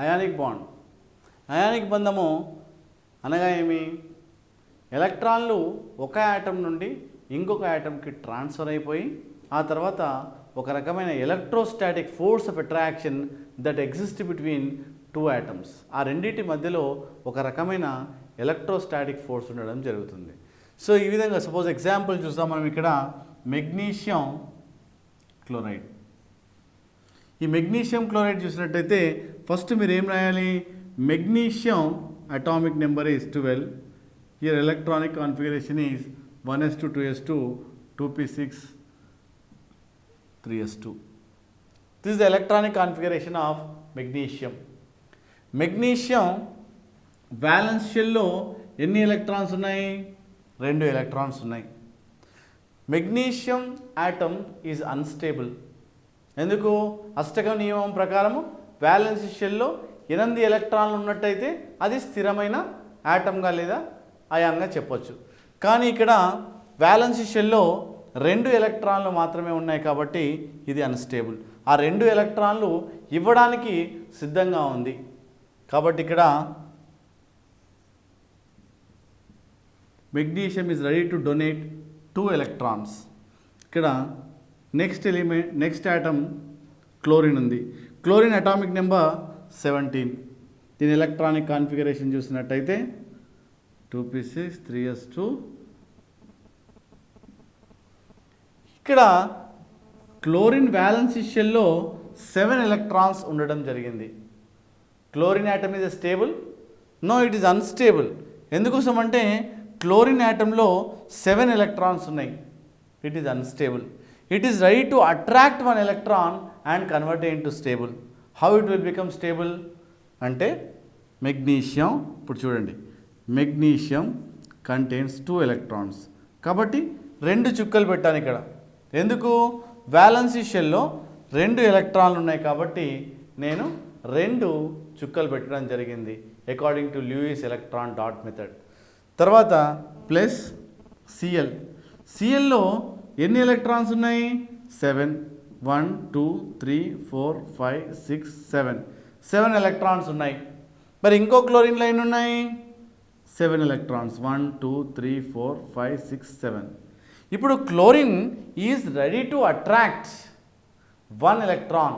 Ionic bond. Ionic బంధము అనగా ఏమి? ఎలక్ట్రాన్లు ఒక యాటమ్ నుండి ఇంకొక యాటమ్కి ట్రాన్స్ఫర్ అయిపోయి ఆ తర్వాత ఒక రకమైన electrostatic force of attraction that exist between two atoms. ఆ రెండింటి మధ్యలో ఒక రకమైన ఎలక్ట్రోస్టాటిక్ ఫోర్స్ ఉండడం జరుగుతుంది. సో ఈ విధంగా సపోజ్ ఎగ్జాంపుల్ చూద్దాం మనం ఇక్కడ మెగ్నీషియం క్లోరైడ్. ఈ మెగ్నీషియం క్లోరైడ్ చూసినట్టయితే ఫస్ట్ మీరు ఏం రాయాలి? Magnesium atomic number is 12. Here electronic configuration is 1s2 2s2 2p6 3s2. This is the electronic configuration of magnesium. Magnesium valence షెల్లో ఎన్ని ఎలక్ట్రాన్స్ ఉన్నాయి? 2 ఎలక్ట్రాన్స్ ఉన్నాయి. Magnesium atom is unstable. ఎందుకు? అష్టక నియమం ప్రకారము వ్యాలెన్స్ షెల్లో 8 ఎలక్ట్రాన్లు ఉన్నట్టయితే అది స్థిరమైన ఆటమ్గా లేదా అయాన్గా చెప్పొచ్చు. కానీ ఇక్కడ వ్యాలెన్స్ షెల్లో 2 ఎలక్ట్రాన్లు మాత్రమే ఉన్నాయి కాబట్టి ఇది అన్స్టేబుల్. ఆ 2 ఎలక్ట్రాన్లు ఇవ్వడానికి సిద్ధంగా ఉంది కాబట్టి ఇక్కడ magnesium is ready to donate 2 electrons. ఇక్కడ నెక్స్ట్ ఆటమ్ క్లోరిన్ ఉంది. Chlorine atomic number 17. దీని ఎలక్ట్రానిక్ కాన్ఫిగరేషన్ చూసినట్టయితే 2p6 3s2. ఇక్కడ క్లోరిన్ వ్యాలెన్స్ షెల్లో 7 ఎలక్ట్రాన్స్ ఉండడం జరిగింది. Chlorine atom is stable? No, it is unstable. ఎందుకోసం అంటే క్లోరిన్ యాటంలో 7 ఎలక్ట్రాన్స్ ఉన్నాయి. It is unstable. It is ready to attract 1 electron and convert into stable. How it will become stable అంటే magnesium, ఇప్పుడు చూడండి, magnesium contains 2 electrons కాబట్టి 2 చుక్కలు పెట్టాను ఇక్కడ. ఎందుకు? వ్యాలెన్స్ షెల్లో 2 ఎలక్ట్రాన్లు ఉన్నాయి కాబట్టి నేను 2 చుక్కలు పెట్టడం జరిగింది according to Lewis electron dot method. తర్వాత ప్లస్ సిఎల్. సిఎల్లో ఎన్ని ఎలక్ట్రాన్స్ ఉన్నాయి? 7. 1 2 3 4 5 6 7. 7 ఎలక్ట్రాన్స్ ఉన్నాయి. మరి ఇంకో క్లోరిన్ లైన్ ఉన్నాయి 7 ఎలక్ట్రాన్స్. 1 2 3 4 5 6 7. ఇప్పుడు chlorine is ready to attract 1 electron.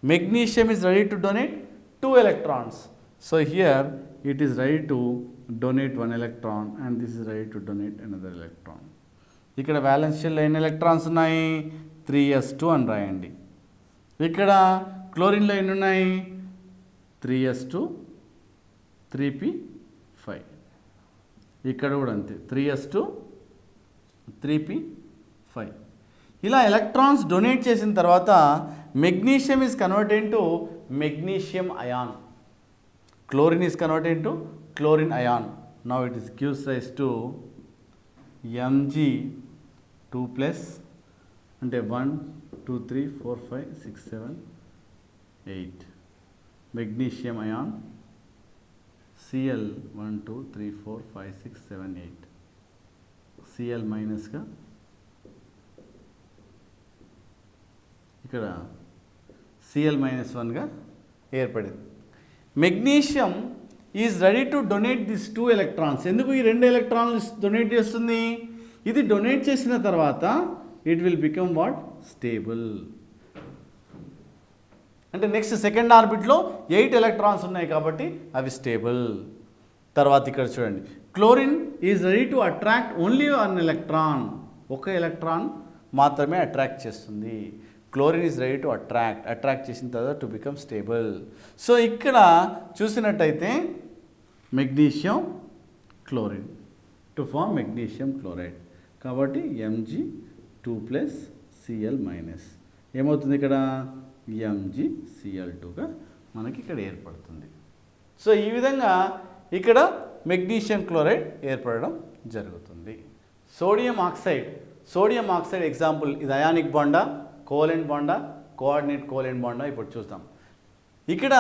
Magnesium is ready to donate 2 electrons. So here it is ready to donate 1 electron and this is ready to donate another electron. ఇక్కడ violence షెల్లో ఎన్ని electrons ఉన్నాయి? 3s2 అని రాయండి. ఇక్కడ క్లోరిన్లో ఎన్ని ఉన్నాయి? 3s2 3p5. ఇక్కడ కూడా అంతే, 3s2 3p5. ఇలా ఎలక్ట్రాన్స్ డొనేట్ చేసిన తర్వాత magnesium is converted to magnesium ion. Chlorine is converted into chlorine ion. Now it is gives rise to Mg2+ అంటే 1 2 3 4 5 6 7 8 మెగ్నీషియం అయాన్. Cl 1 2 3 4 5 6 7 8 Cl మైనస్గా ఇక్కడ Cl-1గా ఏర్పడింది. Magnesium is ready to donate this 2 electrons. ఎందుకు ఈ 2 ఎలక్ట్రాన్లు donate చేస్తుంది? ఇది donate చేసిన తర్వాత it will become what? Stable. అంటే నెక్స్ట్ సెకండ్ ఆర్బిట్లో 8 ఎలక్ట్రాన్స్ ఉన్నాయి కాబట్టి అవి స్టేబుల్. తర్వాత ఇక్కడ చూడండి, chlorine is ready to attract only 1 electron. ఒక ఎలక్ట్రాన్ మాత్రమే అట్రాక్ట్ చేస్తుంది. Chlorine is ready to attract చేసిన తర్వాత టు బికమ్ స్టేబుల్. సో ఇక్కడ చూసినట్టయితే magnesium chlorine to form magnesium chloride. కాబట్టి Mg2+ Cl-. ఏమవుతుంది ఇక్కడ? MgCl2గా మనకి ఇక్కడ ఏర్పడుతుంది. సో ఈ విధంగా ఇక్కడ మెగ్నీషియం క్లోరైడ్ ఏర్పడడం జరుగుతుంది. సోడియం ఆక్సైడ్ ఎగ్జాంపుల్, ఇది అయానిక్ బాండా, కోవలెంట్ బాండా, కోఆర్డినేట్ కోవలెంట్ బాండా ఇప్పుడు చూద్దాం. ఇక్కడ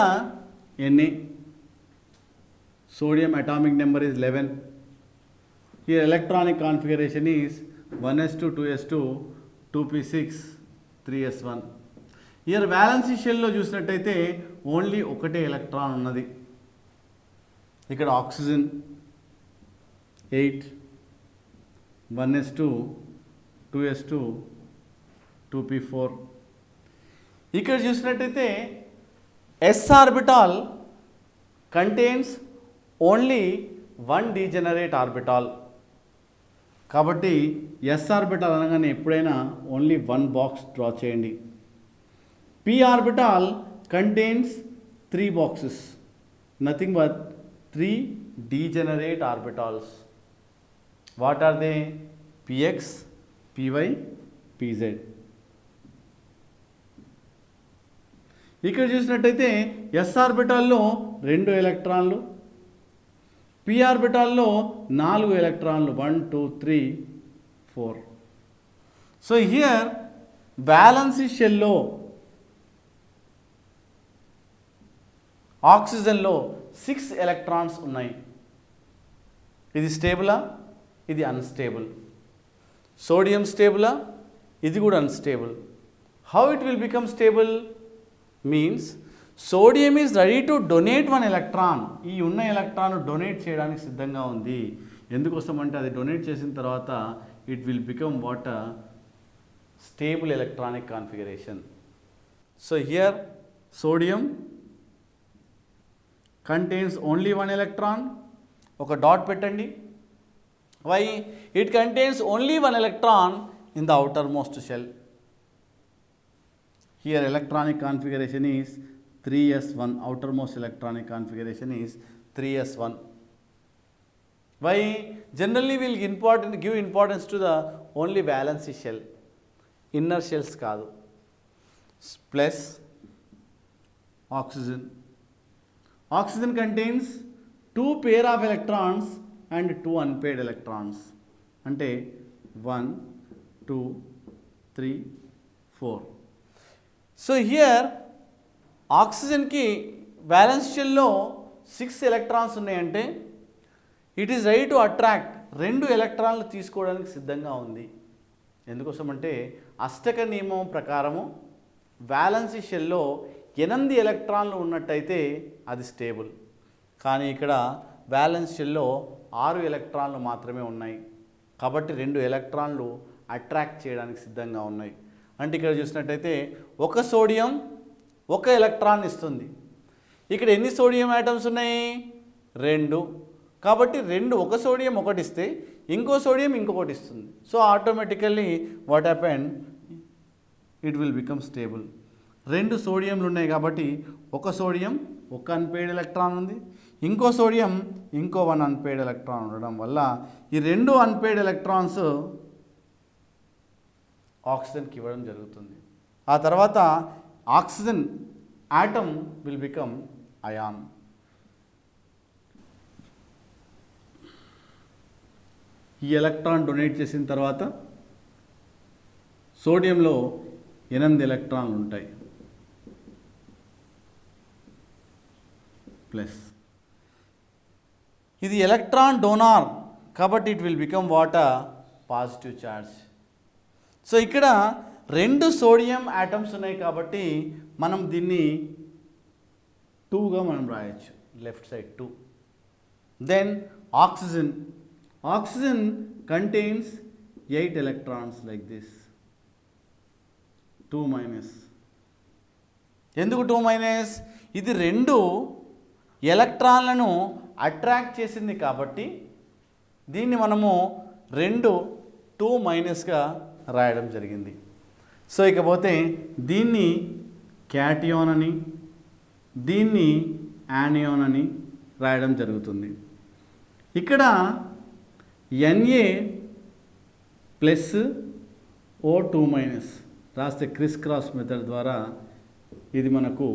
ఎన్ని? Sodium atomic number is 11. Here electronic configuration is 1s2 2s2 2p6 3s1. Here valence shell లో చూసినట్టయితే ఓన్లీ ఒకటే ఎలక్ట్రాన్ ఉన్నది. ఇక్కడ ఆక్సిజన్ 8 1s2 2s2 2p4. ఇక్కడ చూసినట్టయితే s orbital contains only 1 degenerate orbital. కాబట్టి s ఆర్బిటాల్ అనగానే ఎప్పుడైనా ఓన్లీ 1 బాక్స్ డ్రా చేయండి. p orbital contains 3 boxes, nothing but 3 degenerate orbitals. What are they? px, py, pz. ఇక్కడ చూసినట్టయితే s ఆర్బిటాల్లో 2 ఎలక్ట్రాన్లు, p ఆర్బిటాల్లో 4 ఎలక్ట్రాన్లు, 1 2 3 4. సో హియర్ వ్యాలెన్సీ షెల్లో ఆక్సిజన్లో 6 ఎలక్ట్రాన్స్ ఉన్నాయి. ఇది స్టేబులా? ఇది అన్స్టేబుల్. సోడియం స్టేబులా? ఇది కూడా unstable. How it will become stable? Means sodium is ready to donate 1 electron. ఈ ఉన్న ఎలక్ట్రాన్ డొనేట్ చేయడానికి సిద్ధంగా ఉంది. ఎందుకోసం అంటే అది డొనేట్ చేసిన తర్వాత it will become what? Stable electronic configuration. So here sodium contains only 1 electron. ఒక డాట్ పెట్టండి. Why? It contains only 1 electron in the outermost shell. Here electronic configuration is 3s1. Outermost electronic configuration is 3s1. Why? Generally we will give importance to the only valency shell. Inner shells kaadu. Plus oxygen. Oxygen contains 2 pair of electrons and 2 unpaired electrons. Ante 1 2 3 4. So here ఆక్సిజన్కి violence షెల్లో 6 electrons ఉన్నాయంటే it is ready to attract 2 ఎలక్ట్రాన్లు తీసుకోవడానికి సిద్ధంగా ఉంది. ఎందుకోసం అంటే అష్టక నియమం ప్రకారము వ్యాలెన్సీ షెల్లో 8 ఎలక్ట్రాన్లు ఉన్నట్టయితే అది స్టేబుల్. కానీ ఇక్కడ వ్యాలెన్స్ షెల్లో 6 ఎలక్ట్రాన్లు మాత్రమే ఉన్నాయి. కాబట్టి 2 ఎలక్ట్రాన్లు అట్రాక్ట్ చేయడానికి సిద్ధంగా ఉన్నాయి. అంటే ఇక్కడ చూసినట్టయితే ఒక సోడియం 1 ఎలక్ట్రాన్ ఇస్తుంది. ఇక్కడ ఎన్ని సోడియం యాటమ్స్ ఉన్నాయి? 2. కాబట్టి 1 సోడియం 1 ఇస్తే ఇంకో సోడియం ఇంకొకటి ఇస్తుంది. So automatically what happen? It will become stable. 2 సోడియంలు ఉన్నాయి కాబట్టి ఒక సోడియం 1 అన్పెయిడ్ ఎలక్ట్రాన్ ఉంది, ఇంకో సోడియం ఇంకో 1 అన్పెయిడ్ ఎలక్ట్రాన్ ఉండడం వల్ల ఈ 2 అన్పెయిడ్ ఎలక్ట్రాన్స్ ఆక్సిజన్కి ఇవ్వడం జరుగుతుంది. ఆ తర్వాత oxygen atom will become ion. ఈ ఎలక్ట్రాన్ డొనేట్ చేసిన తర్వాత సోడియంలో 8 ఎలక్ట్రాన్లు ఉంటాయి. ప్లస్ ఇది ఎలక్ట్రాన్ డోనార్ కాబట్టి it will become what? Positive charge. So ఇక్కడ 2 సోడియం యాటమ్స్ ఉన్నాయి కాబట్టి మనం దీన్ని 2గా మనం రాయొచ్చు. Left side 2. Then oxygen contains 8 electrons like this. 2-. ఎందుకు 2-? ఇది 2 ఎలక్ట్రాన్లను అట్రాక్ట్ చేసింది కాబట్టి దీన్ని మనము 2-గా రాయడం జరిగింది. సో ఇకపోతే దీన్ని క్యాటియోన్ అని, దీన్ని యానియోన్ అని రాయడం జరుగుతుంది. ఇక్కడ Na ప్లస్ O2- రాస్తే క్రిస్ క్రాస్ మెథడ్ ద్వారా ఇది మనకు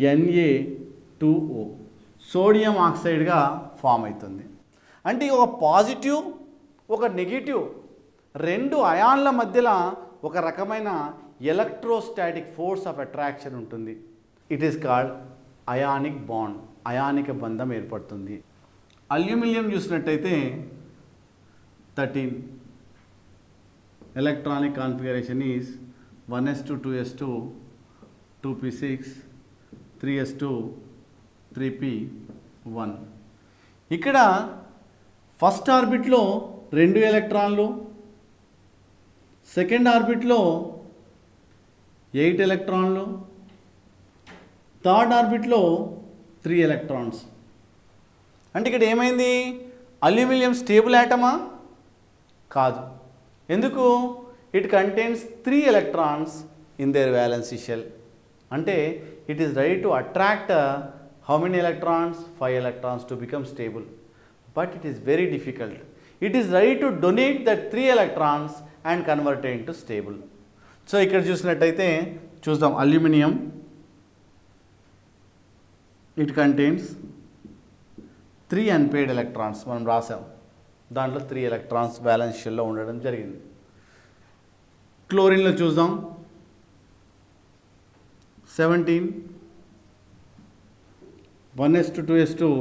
Na2O సోడియం ఆక్సైడ్గా ఫామ్ అవుతుంది. అంటే ఒక పాజిటివ్ ఒక నెగిటివ్ 2 అయాన్ల మధ్యలో ఒక రకమైన ఎలక్ట్రోస్టాటిక్ ఫోర్స్ ఆఫ్ అట్రాక్షన్ ఉంటుంది. It is called ionic bond. అయానిక బంధం ఏర్పడుతుంది. అల్యూమినియం చూసినట్టయితే 13. Electronic configuration is 1s2 2s2 2p6 3s2 3p1. ఇక్కడ ఫస్ట్ ఆర్బిట్లో 2 ఎలక్ట్రాన్లు, సెకండ్ ఆర్బిట్లో 8 ఎలక్ట్రాన్లు, థర్డ్ ఆర్బిట్లో 3 ఎలక్ట్రాన్స్. అంటే ఇక్కడ ఏమైంది? అల్యూమినియం స్టేబుల్ యాటమా? కాదు. ఎందుకు? It contains 3 electrons in their valency shell. అంటే it is ready to attract how many electrons? 5 electrons to become stable. But it is very difficult. It is ready to donate that 3 electrons and convert it into stable. So ఇక్కడ చూసినట్టయితే చూద్దాం. Aluminium it contains 3 unpaired electrons మనం రాసాం. దాంట్లో 3 electrons balance షెల్లో ఉండడం జరిగింది. క్లోరిన్లో చూద్దాం. 17 1s2 2s2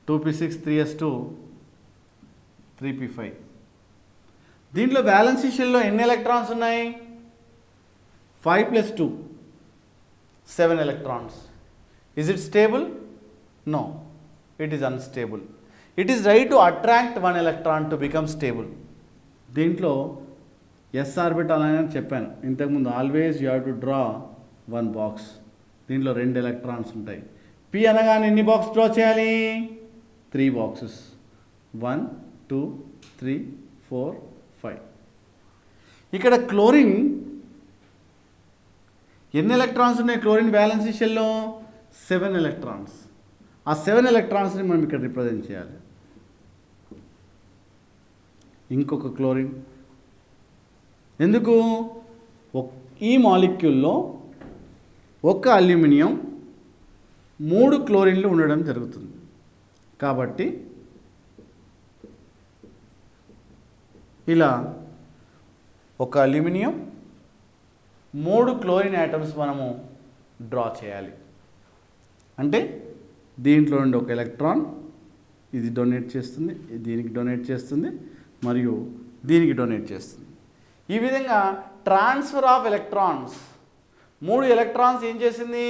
2p6 3s2 3p5. దీంట్లో బ్యాలెన్సీ షెల్లో ఎన్ని ఎలక్ట్రాన్స్ ఉన్నాయి? 5 + 2 7 electrons. Is it stable? No, it is unstable. It is ready to attract 1 electron to become stable. దీంట్లో ఎస్ ఆర్బిటాల్ అని చెప్పాను ఇంతకుముందు. Always you have to draw 1 box. దీంట్లో 2 electrons ఉంటాయి. P అనగానే ఎన్ని బాక్స్ డ్రా చేయాలి? 3 బాక్సెస్. 1 2 3 4 5. ఇక్కడ క్లోరిన్ ఎన్ని ఎలక్ట్రాన్స్ ఉన్నాయి? క్లోరిన్ బ్యాలెన్సీ షెల్లో 7 electrons. ఆ 7 electronsని మనం ఇక్కడ రిప్రజెంట్ చేయాలి. ఇంకొక క్లోరిన్. ఎందుకు? ఈ మాలిక్యూల్లో ఒక అల్యూమినియం 3 క్లోరిన్లు ఉండడం జరుగుతుంది. కాబట్టి ఇలా ఒక అల్యూమినియం 3 క్లోరిన్ యాటమ్స్ మనము డ్రా చేయాలి. అంటే దీంట్లో నుండి ఒక ఎలక్ట్రాన్ ఇది డొనేట్ చేస్తుంది, దీనికి డొనేట్ చేస్తుంది, మరియు దీనికి డొనేట్ చేస్తుంది. ఈ విధంగా ట్రాన్స్ఫర్ ఆఫ్ ఎలక్ట్రాన్స్. 3 ఎలక్ట్రాన్స్ ఏం చేసింది?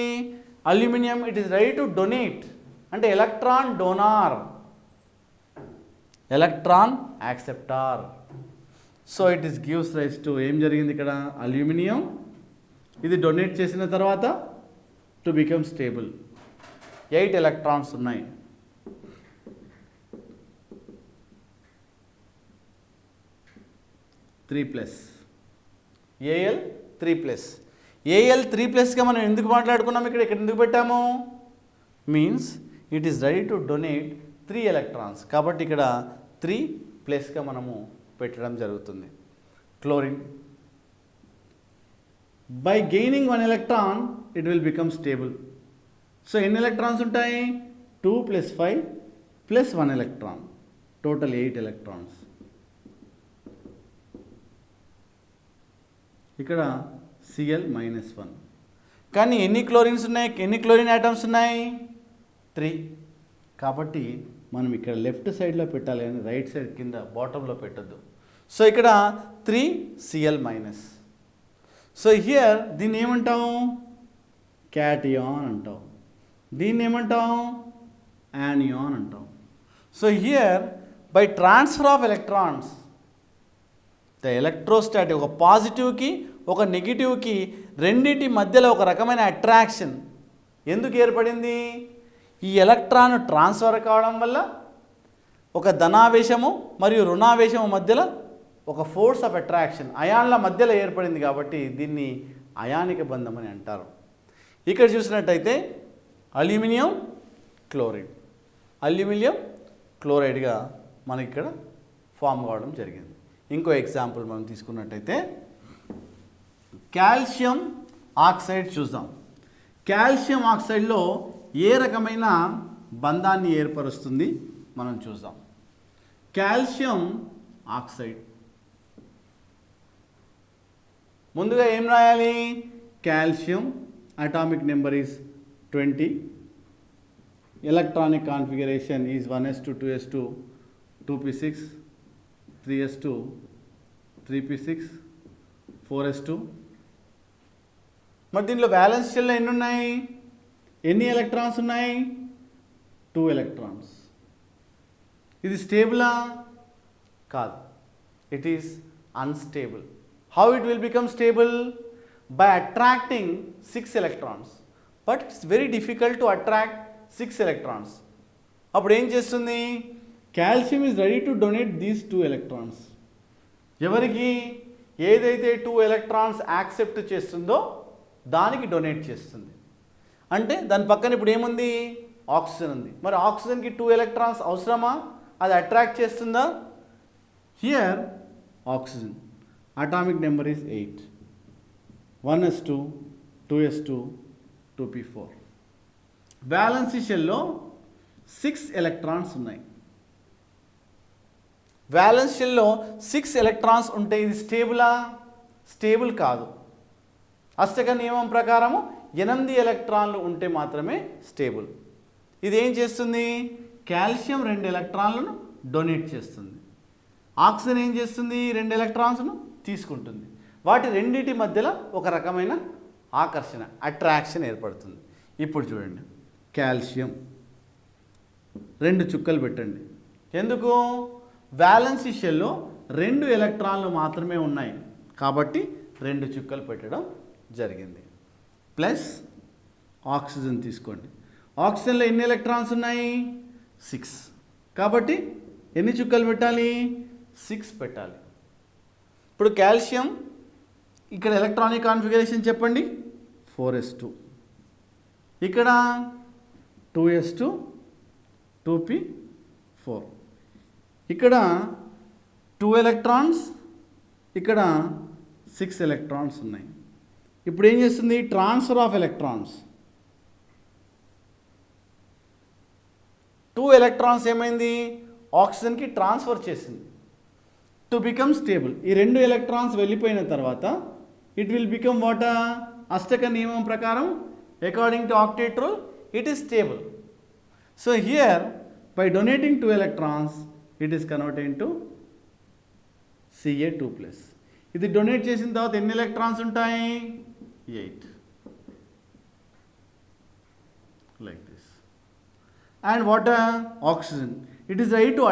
Aluminium it is ready to donate. అంటే electron donor, electron acceptor. So it is gives rise to ఏం జరిగింది ఇక్కడ? అల్యూమినియం ఇది డొనేట్ చేసిన తర్వాత టు బికమ్ స్టేబుల్. 8 electrons ఉన్నాయి. +3 Al 3+. Al 3+గా మనం ఎందుకు మాట్లాడుకున్నాం? ఇక్కడ ఎందుకు పెట్టాము? Means it is ready to donate 3 electrons. కాబట్టి ఇక్కడ 3+గా మనము పెట్టడం జరుగుతుంది. Chlorine by gaining 1 electron it will become stable. So ఎన్ని ఎలక్ట్రాన్స్ ఉంటాయి? 2 + 5 + 1 electron. Total 8 electrons. ఇక్కడ Cl -1. కానీ ఎన్ని క్లోరిన్స్ ఉన్నాయి? ఎన్ని క్లోరిన్ యాటమ్స్ ఉన్నాయి? 3. కాబట్టి మనం ఇక్కడ లెఫ్ట్ సైడ్లో పెట్టాలి కానీ రైట్ సైడ్ కింద బాటంలో పెట్టద్దు. సో ఇక్కడ 3 Cl-. సో హియర్ దీన్ని ఏమంటాం? క్యాటియాన్ అంటాం. దీన్ని ఏమంటాం? యానియాన్ అంటాం. So here by transfer of electrons the electrostatic, ఒక పాజిటివ్కి ఒక నెగిటివ్కి రెండింటి మధ్యలో ఒక రకమైన అట్రాక్షన్ ఎందుకు ఏర్పడింది? ఈ ఎలక్ట్రాన్ ట్రాన్స్ఫర్ కావడం వల్ల ఒక ధనావేశము మరియు రుణావేశము మధ్యలో ఒక ఫోర్స్ ఆఫ్ అట్రాక్షన్ అయాన్ల మధ్యలో ఏర్పడింది. కాబట్టి దీన్ని అయానిక బంధం అని అంటారు. ఇక్కడ చూసినట్టయితే అల్యూమినియం క్లోరైడ్, అల్యూమినియం క్లోరైడ్గా మనకి ఇక్కడ ఫామ్ కావడం జరిగింది. ఇంకో ఎగ్జాంపుల్ మనం తీసుకున్నట్టయితే కాల్షియం ఆక్సైడ్ చూద్దాం. కాల్షియం ఆక్సైడ్లో ఏ రకమైన బంధాన్ని ఏర్పరుస్తుంది మనం చూద్దాం. కాల్షియం ఆక్సైడ్ ముందుగా ఏం రాయాలి? Calcium atomic number is 20. Electronic configuration is 1s2 2s2 2p6 3s2 3p6 4s2 మరి దీనిలో వ్యాలెన్స్ షెల్లో ఎన్ని ఉన్నాయి, ఎన్ని ఎలక్ట్రాన్స్ ఉన్నాయి, 2 ఎలక్ట్రాన్స్. ఇది స్టేబులా? కాదు, it is unstable. How it will become stable? By attracting 6 electrons. But it's very difficult to attract 6 electrons. అప్పుడు ఏం చేస్తుంది? Calcium is ready to donate these 2 electrons. ఎవరికి? ఏదైతే 2 ఎలక్ట్రాన్స్ యాక్సెప్ట్ చేస్తుందో దానికి డొనేట్ చేస్తుంది. అంటే దాని పక్కన ఇప్పుడు ఏముంది? ఆక్సిజన్ ఉంది. మరి ఆక్సిజన్కి 2 ఎలక్ట్రాన్స్ అవసరమా? అది అట్రాక్ట్ చేస్తుందా? Here oxygen atomic number is 8, 1s2, 2s2, 2p4. Valency షెల్లో 6 ఎలక్ట్రాన్స్ ఉన్నాయి. వ్యాలెన్స్ షెల్లో 6 ఎలక్ట్రాన్స్ ఉంటే ఇది స్టేబులా? స్టేబుల్ కాదు. అష్టక నియమం ప్రకారము 8 ఎలక్ట్రాన్లు ఉంటే మాత్రమే స్టేబుల్. ఇది ఏం చేస్తుంది? కాల్షియం 2 ఎలక్ట్రాన్లను డొనేట్ చేస్తుంది. ఆక్సిజన్ ఏం చేస్తుంది? 2 ఎలక్ట్రాన్స్ను తీసుకుంటుంది. వాటి రెండింటి మధ్యలో ఒక రకమైన ఆకర్షణ, అట్రాక్షన్ ఏర్పడుతుంది. ఇప్పుడు చూడండి, కాల్షియం 2 చుక్కలు పెట్టండి. ఎందుకు? వ్యాలెన్సీ షెల్లో 2 ఎలక్ట్రాన్లు మాత్రమే ఉన్నాయి కాబట్టి 2 చుక్కలు పెట్టడం జరిగింది. ప్లస్ ఆక్సిజన్ తీసుకోండి. ఆక్సిజన్లో ఎన్ని ఎలక్ట్రాన్స్ ఉన్నాయి? 6. కాబట్టి ఎన్ని చుక్కలు పెట్టాలి? 6 పెట్టాలి. ఇప్పుడు కాల్షియం ఇక్కడ ఎలక్ట్రానిక్ కాన్ఫిగరేషన్ చెప్పండి. 4s2. ఇక్కడ 2s2, 2p4. ఇక్కడ 2 ఎలక్ట్రాన్స్, ఇక్కడ 6 ఎలక్ట్రాన్స్ ఉన్నాయి. ఇప్పుడు ఏం చేస్తుంది? Transfer of electrons. 2 ఎలక్ట్రాన్స్ ఏమైంది? ఆక్సిజన్కి ట్రాన్స్ఫర్ చేసింది టు బికమ్ స్టేబుల్. ఈ 2 ఎలక్ట్రాన్స్ వెళ్ళిపోయిన తర్వాత ఇట్ విల్ బికమ్ వాట్? అష్టక నియమం ప్రకారం according to octet rule it is stable. So here by donating 2 electrons it is converted into Ca2+. ఇది డొనేట్ చేసిన తర్వాత ఎన్ని ఎలక్ట్రాన్స్ ఉంటాయి? 8. Like this. And water oxygen it is ready to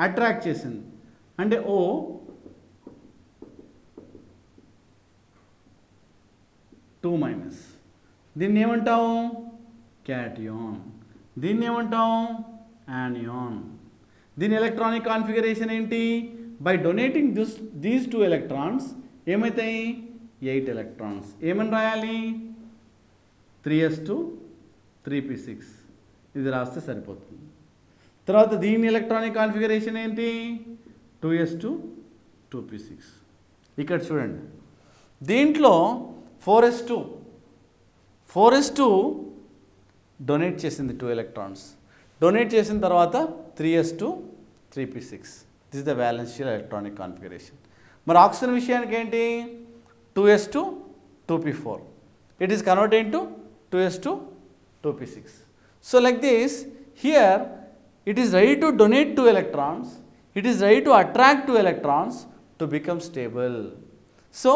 attract చేసింది. అంటే O 2-. దీన్ని ఏమంటావు? క్యాటియాన్. దీన్ని ఏమంటాం? యానియాన్. దీని ఎలక్ట్రానిక్ కాన్ఫిగరేషన్ ఏంటి? బై డొనేటింగ్ దీస్ 2 ఎలక్ట్రాన్స్ ఏమవుతాయి? 8 ఎలక్ట్రాన్స్. ఏమని రాయాలి? 3s2, 3p6. ఇది రాస్తే సరిపోతుంది. తర్వాత దీని ఎలక్ట్రానిక్ కాన్ఫిగరేషన్ ఏంటి? 2s2, 2p6. ఇక్కడ చూడండి, దీంట్లో 4s2 డొనేట్ చేసింది 2 ఎలక్ట్రాన్స్. డొనేట్ చేసిన తర్వాత 3s2, 3p6. This is the balance she'll electronic configuration. మరి ఆక్సిజన్ విషయానికి ఏంటి? 2s2, 2p4. It is converted into 2s2, 2p6. So like this, here it is ready to donate 2 electrons, it is ready to attract 2 electrons to become stable. So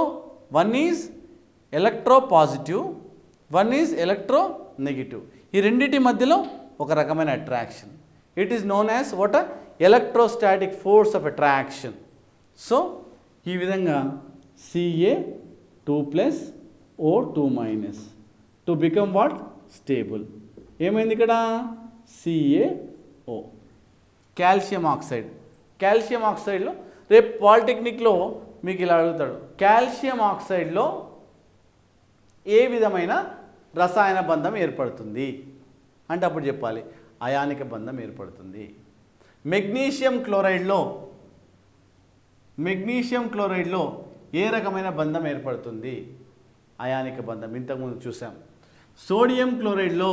one is electropositive, one is electronegative. ఈ రెండిటి మధ్యలో ఒక రకమైన attraction. It is known as what? Electrostatic force of attraction. So ఈ విధంగా Ca2+ O2- to become what? Stable. ఏమైంది ఇక్కడ? CaO. Calcium oxide. Calcium ఆక్సైడ్లో రేపు పాలిటెక్నిక్లో మీకు ఇలా అడుగుతాడు, కాల్షియం ఆక్సైడ్లో ఏ విధమైన రసాయన బంధం ఏర్పడుతుంది అంటే అప్పుడు చెప్పాలి అయానిక బంధం ఏర్పడుతుంది. మెగ్నీషియం క్లోరైడ్లో ఏ రకమైన బంధం ఏర్పడుతుంది? అయానిక బంధం. ఇంతకుముందు చూసాం. సోడియం క్లోరైడ్లో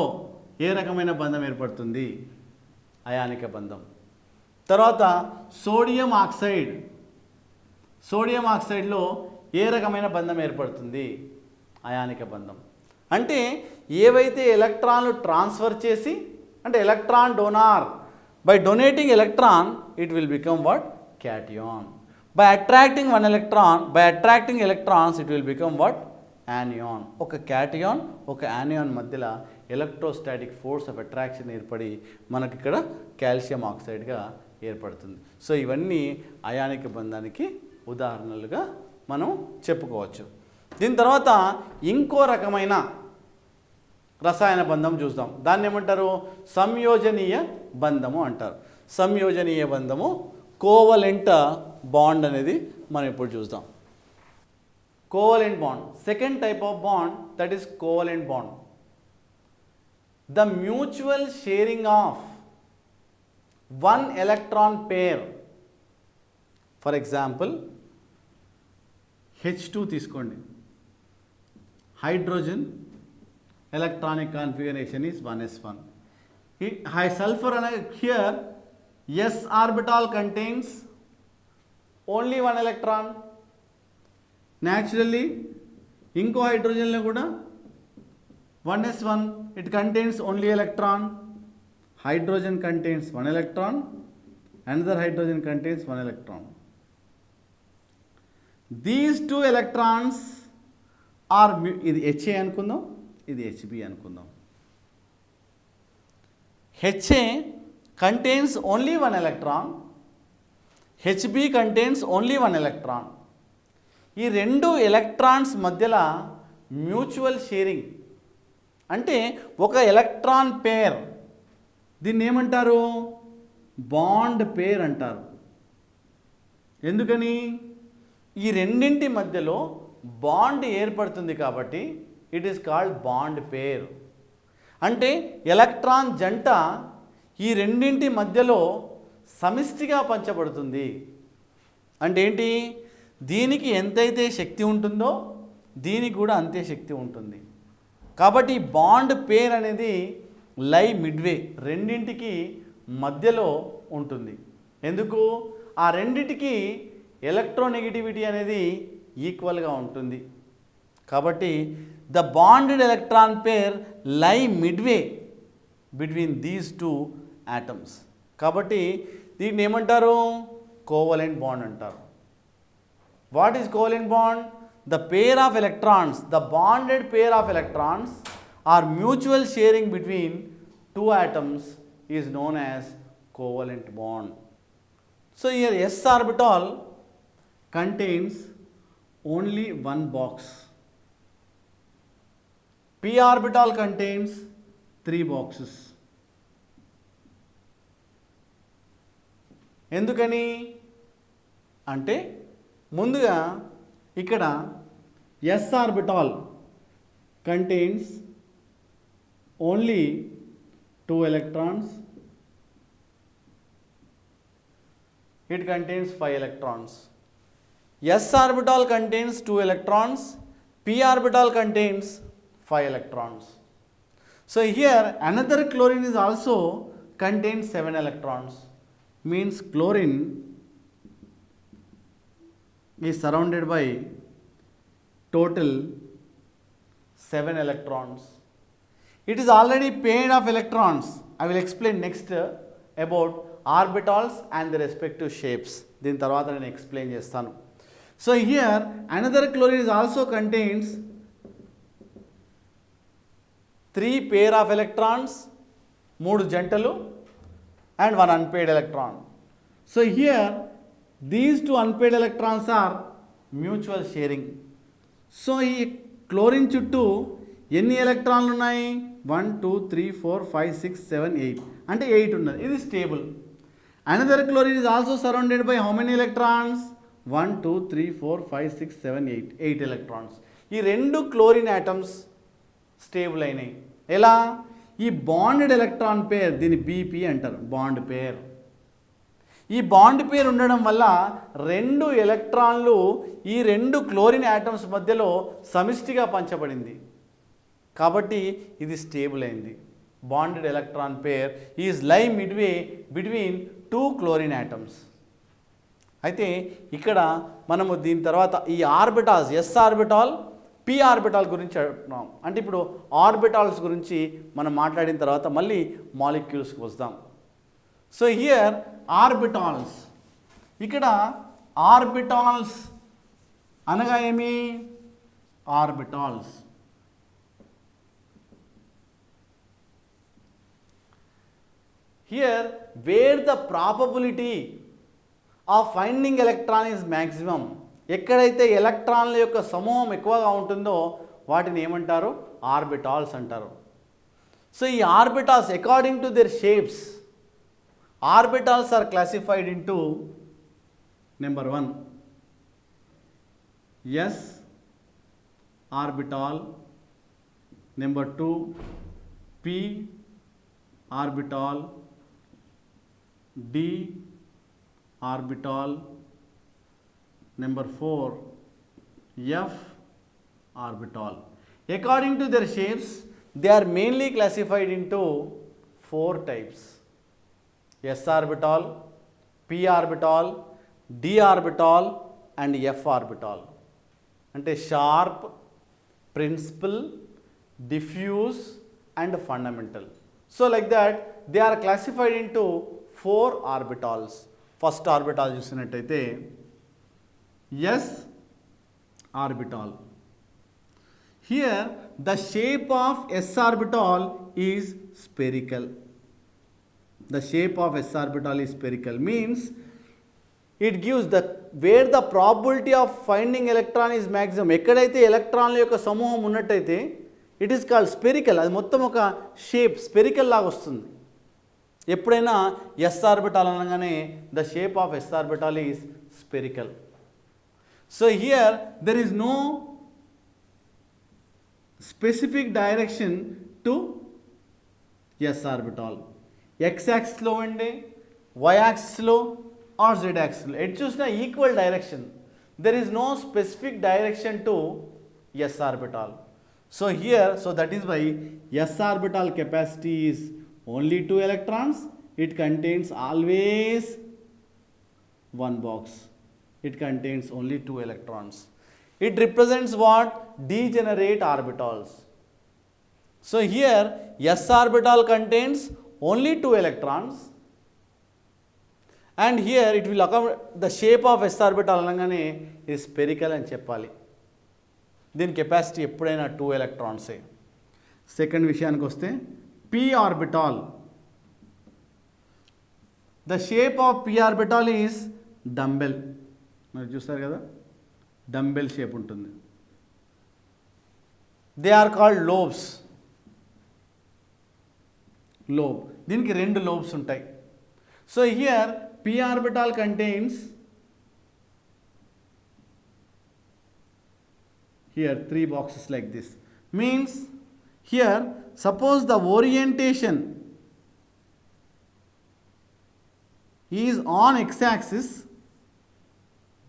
ఏ రకమైన బంధం ఏర్పడుతుంది? అయానిక బంధం. తర్వాత సోడియం ఆక్సైడ్లో ఏ రకమైన బంధం ఏర్పడుతుంది? అయానిక బంధం. అంటే ఏవైతే ఎలక్ట్రాన్లు ట్రాన్స్ఫర్ చేసి, అంటే electron donor, by donating electron it will become what? Cation. By attracting electrons it will become what? Anion. ఒక క్యాటయాన్ ఒక యానియాన్ మధ్యలో ఎలక్ట్రోస్టాటిక్ ఫోర్స్ ఆఫ్ అట్రాక్షన్ ఏర్పడి మనకి ఇక్కడ కాల్షియం ఆక్సైడ్గా ఏర్పడుతుంది. సో ఇవన్నీ అయానిక బంధానికి ఉదాహరణలుగా మనం చెప్పుకోవచ్చు. దీని తర్వాత ఇంకో రకమైన రసాయన బంధం చూద్దాం. దాన్ని ఏమంటారు? సంయోజనీయ బంధము అంటారు. సంయోజనీయ బంధము, కోవలెంట్ బాండ్ అనేది మనం ఇప్పుడు చూద్దాం. Covalent bond, second type of bond, that is covalent bond. The mutual sharing of one electron pair, for example H2 తీసుకోండి, hydrogen electronic configuration is 1s1. హై సల్ఫర్ అనే here s orbital contains only 1 electron. Naturally ఇంకో హైడ్రోజన్లో కూడా 1s1, it contains only electron. Hydrogen contains 1 electron, another hydrogen contains 1 electron. These two electrons are, ఇది HA అనుకుందాం, ఇది HB అనుకుందాం. HA contains only 1 electron, HB contains only 1 electron. ఈ రెండు electrons మధ్యలో మ్యూచువల్ షేరింగ్ అంటే ఒక ఎలక్ట్రాన్ పేర్, దీన్ని ఏమంటారు? బాండ్ పేర్ అంటారు. ఎందుకని? ఈ రెండింటి మధ్యలో బాండ్ ఏర్పడుతుంది కాబట్టి it is called bond pair. అంటే ఎలక్ట్రాన్ జంట ఈ రెండింటి మధ్యలో సమిష్టిగా పంచబడుతుంది. అంటే ఏంటి? దీనికి ఎంతైతే శక్తి ఉంటుందో దీనికి కూడా అంతే శక్తి ఉంటుంది. కాబట్టి బాండ్ పేర్ అనేది లై మిడ్వే, రెండింటికి మధ్యలో ఉంటుంది. ఎందుకు? ఆ రెండింటికి ఎలక్ట్రోనెగటివిటీ అనేది ఈక్వల్గా ఉంటుంది. కాబట్టి ద బాండెడ్ ఎలక్ట్రాన్ పేర్ లై midway between these two atoms. కాబట్టి దీన్ని ఏమంటారు? కోవలెంట్ బాండ్ అంటారు. What is covalent bond? The pair of electrons, the bonded pair of electrons or mutual sharing between two atoms is known as covalent bond. So here s orbital contains only one box, p orbital contains 3 boxes. ఎందుకని అంటే ముందుగా ఇక్కడ s orbital contains only 2 electrons, it contains 5 electrons. S orbital contains 2 electrons, p orbital contains 5 electrons. So here another chlorine is also contains 7 electrons, means chlorine is surrounded by total 7 electrons. It is already paired of electrons. I will explain next about orbitals and their respective shapes. దీని తర్వాత నేను explain చేస్తాను. So here another chlorine is also contains 3 pair of electrons, 3 జంటలు and 1 unpaired electron. So here these 2 unpaired electrons are mutual sharing. So ఈ chlorine చుట్టూ ఎన్ని ఎలక్ట్రాన్లు ఉన్నాయి? 1 2 3 4 5 6 7 8, అంటే 8 ఉన్నది. ఇది stable. Another chlorine is also surrounded by how many electrons? 1 2 3 4 5 6 7 8, 8 electrons. ఈ రెండు క్లోరిన్ యాటమ్స్ స్టేబుల్ అయినాయి. ఎలా? ఈ బాండెడ్ ఎలక్ట్రాన్ పేర్, దీన్ని బీపీ అంటారు, బాండ్ పేర్. ఈ బాండ్ పేర్ ఉండడం వల్ల 2 ఎలక్ట్రాన్లు ఈ 2 క్లోరిన్ యాటమ్స్ మధ్యలో సమిష్టిగా పంచబడింది. కాబట్టి ఇది స్టేబుల్ అయింది. Bonded electron pair is lie midway between 2 chlorine atoms. అయితే ఇక్కడ మనము దీని తర్వాత ఈ orbitals, S orbital, P orbital గురించి అడుగుతున్నాం. అంటే ఇప్పుడు ఆర్బిటాల్స్ గురించి మనం మాట్లాడిన తర్వాత మళ్ళీ మాలిక్యూల్స్కి వస్తాం. సో హియర్ ఆర్బిటాల్స్, ఇక్కడ ఆర్బిటాల్స్ అనగా ఏమి? orbitals. Here, where the probability of finding electron is maximum, ఎక్కడైతే ఎలక్ట్రాన్ల యొక్క సమూహం ఎక్కువగా ఉంటుందో వాటిని ఏమంటారు? ఆర్బిటాల్స్ అంటారు. సో ఈ orbitals according to their shapes, orbitals are classified into number 1 S orbital, number 2 P orbital, D orbital, number 4 F orbital. According to their shapes, they are mainly classified into 4 types: S orbital, P orbital, D orbital and F orbital. అంటే sharp, principal, diffuse and fundamental. So like that they are classified into 4 orbitals. First orbital చూసినట్టయితే s orbital. Here the shape of s orbital is spherical. The shape of s orbital is spherical means it gives the where the probability of finding electron is maximum. ఎక్కడైతే ఎలక్ట్రాన్ల యొక్క సమూహం ఉన్నట్టయితే it is called spherical. అది మొత్తం ఒక shape spherical లాగా వస్తుంది. ఎప్పుడైనా ఎస్ ఆర్బిటాల్ అనగానే the shape of s orbital is spherical. So here there is no specific direction to s orbital. X యాక్సిస్లో ఉండే, వై యాక్సిస్లో or z axis. It చూసిన equal direction. There is no specific direction to s orbital. So here, so that is why s orbital capacity is only 2 electrons. It contains always one box. It contains only 2 electrons. It represents what? Degenerate orbitals. So here s orbital contains only 2 electrons. And here it will accommodate the shape of s orbital అనగానే ఇది spherical అని చెప్పాలి. దీని capacity ఎప్పుడైనా 2 ఎలక్ట్రాన్సే. Second విషయానికి వస్తే p orbital. The shape of p orbital is dumbbell. మీరు చూస్తారు కదా, డంబెల్ షేప్ ఉంటుంది. They are called lobes. Lobe, దీనికి 2 లోబ్స్ ఉంటాయి. So here p orbital contains here 3 boxes like this. Means here suppose the orientation is on x axis,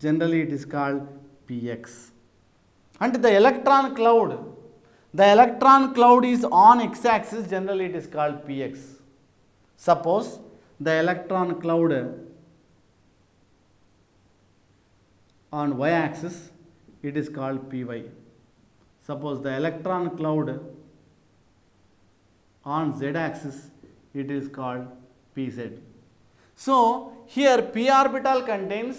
generally it is called px. And the electron cloud is on x axis, generally it is called px. Suppose the electron cloud on y axis, it is called py. Suppose the electron cloud on z axis, it is called pz. So here p orbital contains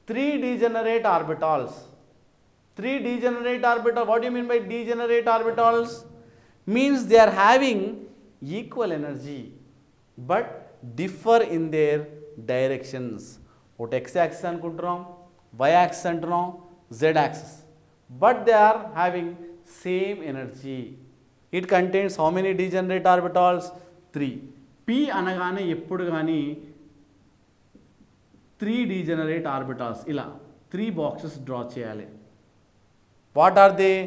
3 degenerate orbitals. 3 degenerate orbitals. What do you mean by degenerate orbitals? Means they are having equal energy but differ in their directions. ఒకటి x axis అనుకుంటున్నాం, y axis అంటున్నాం, z axis, but they are having same energy. It contains how many degenerate orbitals? 3. p అనగానే ఎప్పుడు కానీ 3 degenerate orbitals ఇలా 3 boxes draw చేయాలి. What are they?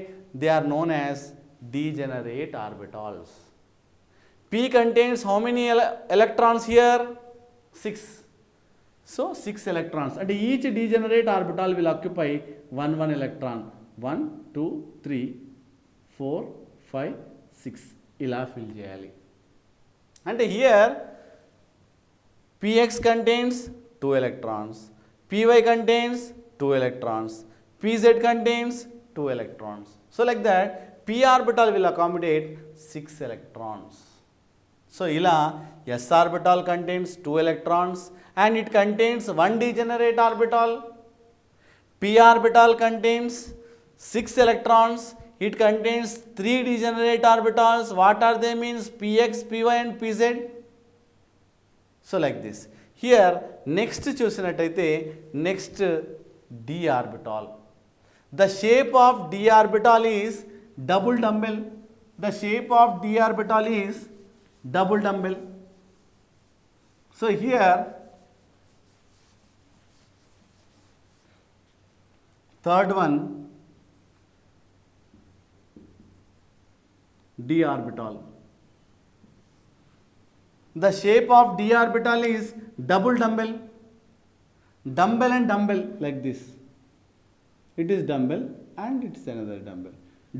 They are known as degenerate orbitals. p contains how many electrons here? 6. So 6 electrons, and each degenerate orbital will occupy 1 electron. 1 2 3 4 5 6 ఇలా fill చేయాలి. అంటే here px contains 2 electrons, py contains 2 electrons, pz contains 2 electrons. So like that p orbital will accommodate 6 electrons. So ఇలా s orbital contains 2 electrons and it contains 1 degenerate orbital. p orbital contains 6 electrons. It contains 3 degenerate orbitals. What are they means? Px, Py and Pz. So like this. Here next చూసినట్టయితే next d orbital. The shape of d orbital is double dumbbell. The shape of d orbital is double dumbbell. So here third one d orbital. The shape of d orbital is double dumbbell. Dumbbell and dumbbell like this. It is dumbbell and it is another dumbbell.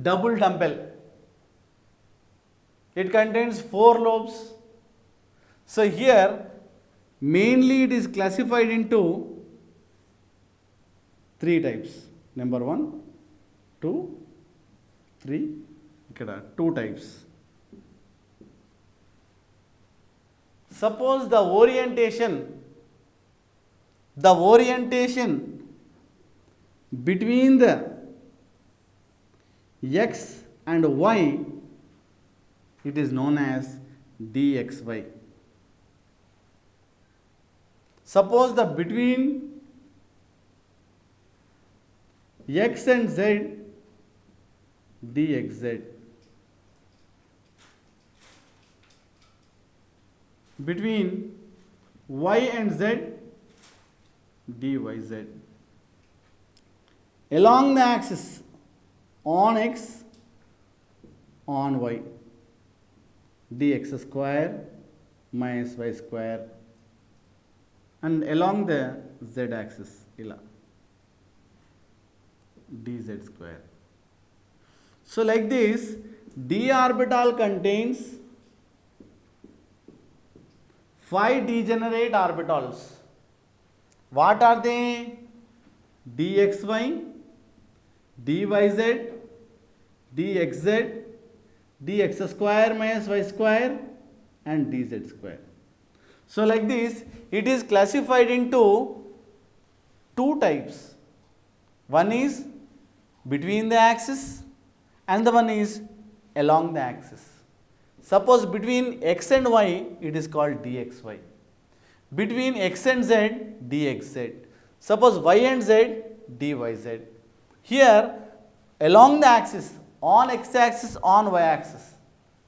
Double dumbbell. It contains 4 lobes. So here mainly it is classified into 3 types. Number 1, 2, 3. Ikkada 2 types. Suppose the orientation between the x and y, it is known as dxy. Suppose the between x and z, dxz. Between y and z, dyz. Along the axis on x, on y, dx square minus y square, and along the z axis ila dz square. So like this, d orbital contains 5 degenerate orbitals. What are they? dxy, dyz, dxz, dx square minus y square and dz square. So like this, it is classified into 2 types. One is between the axis and the one is along the axis. Suppose between x and y, it is called dxy. Between x and z, dxz. Suppose y and z, dyz. Here along the axis, on x axis, on y axis,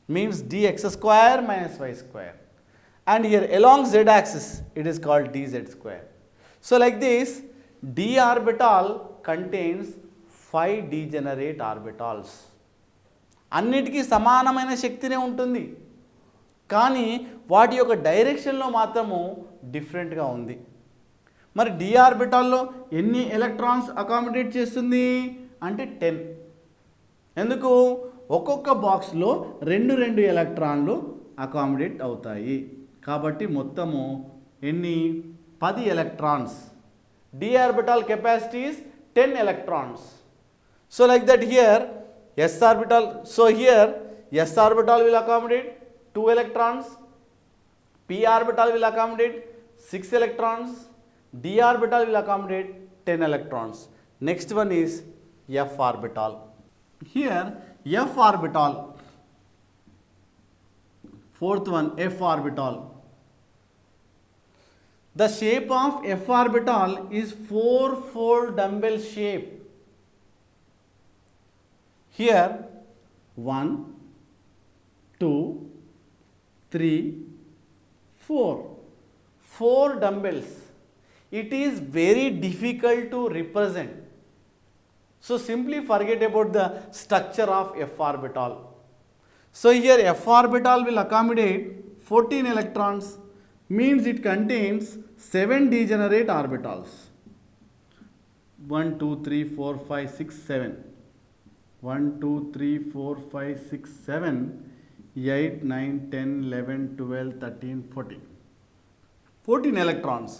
means dx square minus y square. And here along z axis, it is called dz square. So like this, d orbital contains 5 degenerate orbitals. అన్నిటికీ సమానమైన శక్తినే ఉంటుంది, కానీ వాటి యొక్క డైరెక్షన్లో మాత్రము డిఫరెంట్గా ఉంది. మరి డి ఆర్బిటాల్లో ఎన్ని ఎలక్ట్రాన్స్ అకామిడేట్ చేస్తుంది అంటే 10. ఎందుకు? ఒక్కొక్క బాక్స్లో 2 ఎలక్ట్రాన్లు అకామిడేట్ అవుతాయి. కాబట్టి మొత్తము ఎన్ని? 10 ఎలక్ట్రాన్స్. D orbital capacity is 10 electrons. So like that here s orbital, so here s orbital will accommodate 2 electrons, p orbital will accommodate 6 electrons, d orbital will accommodate 10 electrons. Next one is f orbital. Here f orbital, fourth one f orbital. The shape of f orbital is 4-fold dumbbell shape. Here 1, 2, 3, 4. 4 dumbbells. It is very difficult to represent. So simply forget about the structure of f orbital. So here f orbital will accommodate 14 electrons, means it contains 7 degenerate orbitals. 1, 2, 3, 4, 5, 6, 7. 1, 2, 3, 4, 5, 6, 7, 8, 9, 10, 11, 12, 13, 14. 14 electrons.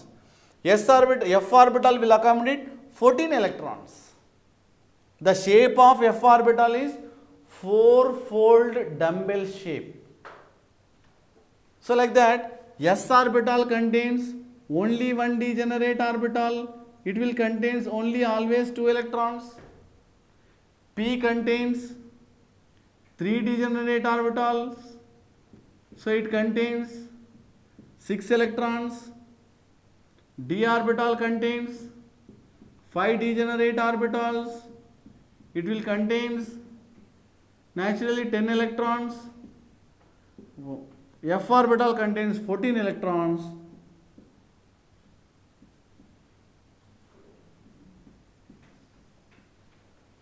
F orbital will accommodate 14 electrons. The shape of f orbital is 4-fold dumbbell shape. So like that, s orbital contains only 1 degenerate orbital. It will contains only always 2 electrons. P contains 3 degenerate orbitals, so it contains 6 electrons. D orbital contains 5 degenerate orbitals, it will contains naturally 10 electrons. F orbital contains 14 electrons.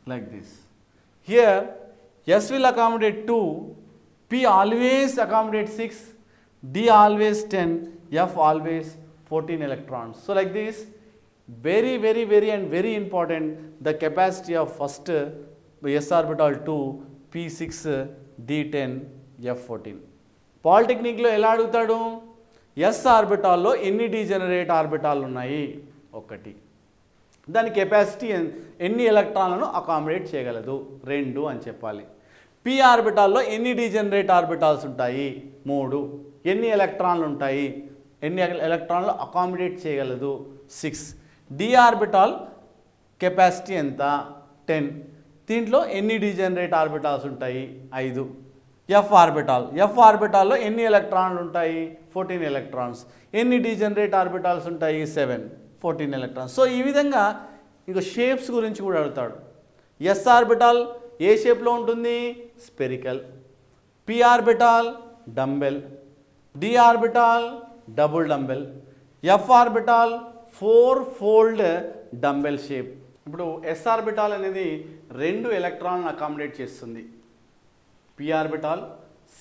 Like this. Here S will accommodate 2, P always accommodates 6, D always 10, F always 14 electrons. So like this, very and very important, the capacity of first S orbital 2, P6, D10, F14. పాలిటెక్నిక్లో ఎలా అడుగుతాడు? Yes ఆర్బిటాల్లో ఎన్ని degenerate ఆర్బిటాలు ఉన్నాయి? ఒకటి. దాని capacity ఎన్ని ఎలక్ట్రాన్లను accommodate చేయగలదు? 2 అని చెప్పాలి. పి ఆర్బిటాల్లో ఎన్ని డీజెనరేట్ ఆర్బిటాల్స్ ఉంటాయి? 3. ఎన్ని ఎలక్ట్రాన్లు ఉంటాయి? ఎన్ని ఎలక్ట్రాన్లు అకామిడేట్ చేయగలదు? 6. డి ఆర్బిటాల్ కెపాసిటీ ఎంత? 10. దీంట్లో ఎన్ని డీజెనరేట్ ఆర్బిటాల్స్ ఉంటాయి? 5. ఎఫ్ ఆర్బిటాల్లో ఎన్ని ఎలక్ట్రాన్లు ఉంటాయి? 14 ఎలక్ట్రాన్స్. ఎన్ని డీజెనరేట్ ఆర్బిటాల్స్ ఉంటాయి? 7. 14 ఎలక్ట్రాన్స్. సో ఈ విధంగా ఇంకో షేప్స్ గురించి కూడా అడుగుతాడు. ఎస్ ఆర్బిటాల్ ఏ షేప్లో ఉంటుంది? Spherical. P orbital dumbbell. D orbital double dumbbell. F orbital 4-fold dumbbell shape. ఇప్పుడు ఎస్ ఆర్బిటాల్ అనేది 2 ఎలక్ట్రాన్లను అకామిడేట్ చేస్తుంది. P orbital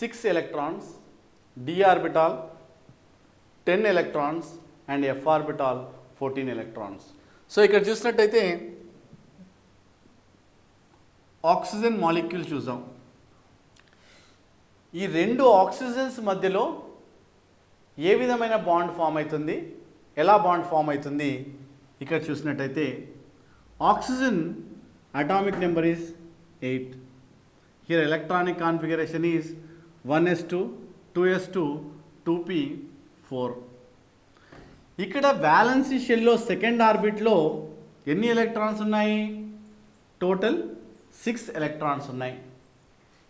6 electrons, D orbital 10 electrons and F orbital 14 electrons. So ఇక్కడ చూసినట్టయితే ఆక్సిజన్ మాలిక్యూల్ చూద్దాం. ఈ 2 ఆక్సిజన్స్ మధ్యలో ఏ విధమైన బాండ్ ఫామ్ అవుతుంది, ఎలా బాండ్ ఫామ్ అవుతుంది ఇక్కడ చూసినట్టయితే oxygen atomic number is 8. Here electronic configuration is 1s2, 2s2, 2p4. ఇక్కడ వ్యాలెన్సీ షెల్లో సెకండ్ ఆర్బిట్లో ఎన్ని ఎలక్ట్రాన్స్ ఉన్నాయి? టోటల్ 6 ఎలక్ట్రాన్స్ ఉన్నాయి.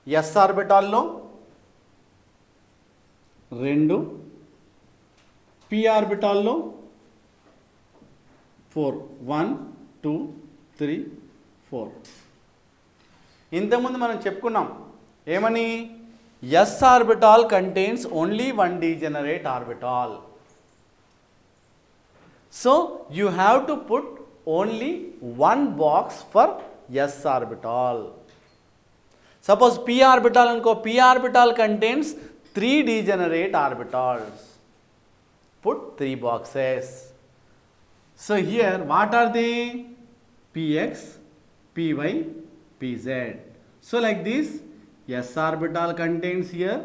ఎస్ ఆర్బిటాల్లో 2, పి ఆర్బిటాల్లో 4. 1, 2, 3, 4. ఇంతకుముందు మనం చెప్పుకున్నాం ఏమని? S orbital contains only 1 degenerate orbital. So you have to put only 1 box for s orbital. Suppose p orbital అనుకో, p orbital contains 3 degenerate orbitals. Put 3 boxes. So here what are they? px, py, pz. So like this, s orbital contains here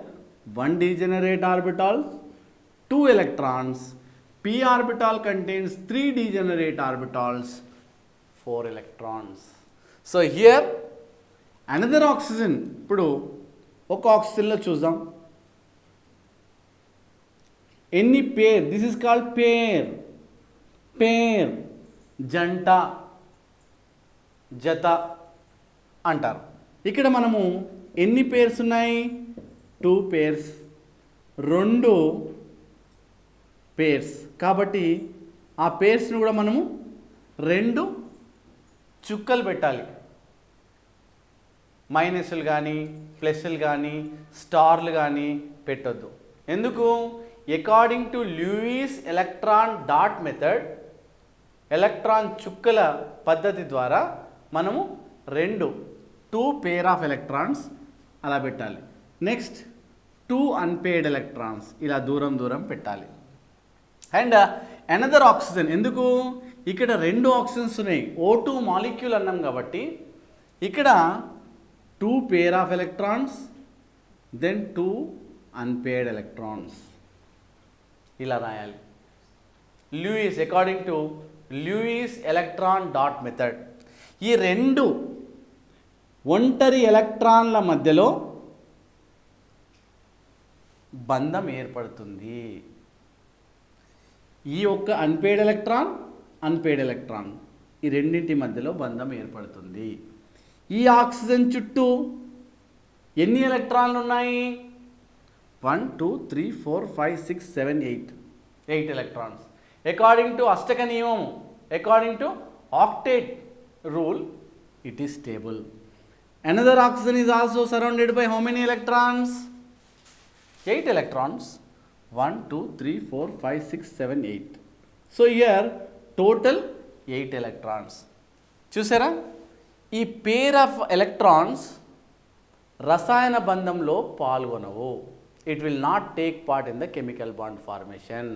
1 degenerate orbitals, 2 electrons. p orbital contains 3 degenerate orbitals, 4 electrons. So here another oxygen. ఇప్పుడు ఒక ఆక్సిజన్లో చూద్దాం ఎన్ని పేర్. This is called పేర్. జంట, జత అంటారు. ఇక్కడ మనము ఎన్ని పేర్స్ ఉన్నాయి? 2 పేర్స్, 2 పేర్స్. కాబట్టి ఆ పేర్స్ని కూడా మనము 2 చుక్కలు పెట్టాలి. మైనస్లు కానీ ప్లస్లు కానీ స్టార్లు కానీ పెట్టొద్దు. ఎందుకు? According to Lewis electron dot method, electron చుక్కల పద్ధతి ద్వారా మనము 2 పేర్ ఆఫ్ ఎలక్ట్రాన్స్ అలా పెట్టాలి. నెక్స్ట్ 2 అన్పేర్డ్ ఎలక్ట్రాన్స్ ఇలా దూరం పెట్టాలి. And another oxygen. ఎందుకు? ఇక్కడ 2 ఆక్సిజన్స్ ఉన్నాయి. O2 మాలిక్యూల్ అన్నాం కాబట్టి ఇక్కడ 2 pair of electrons, then 2 unpaired electrons ఇలా రాయాలి. Lewis, according to Lewis electron dot method ఈ 2 ఒంటరి ఎలక్ట్రాన్ల మధ్యలో బంధం ఏర్పడుతుంది. ఈ ఒక్క అన్పేర్డ్ ఎలక్ట్రాన్ ఈ రెండింటి మధ్యలో బంధం ఏర్పడుతుంది. ఈ ఆక్సిజన్ చుట్టూ ఎన్ని ఎలక్ట్రాన్లు ఉన్నాయి? 1 2 3 4 5 6 7 8 ఎలక్ట్రాన్స్. అకార్డింగ్ టు అష్టక నియమం, according to octet rule, it is stable. Another oxygen is also surrounded by how many electrons? 8 electrons. 1 2 3 4 5 6 7 8. So here total 8 electrons. చూసారా, ఈ పేర్ ఆఫ్ ఎలక్ట్రాన్స్ రసాయన బంధంలో పాల్గొనవు. It will not take part in the chemical bond formation.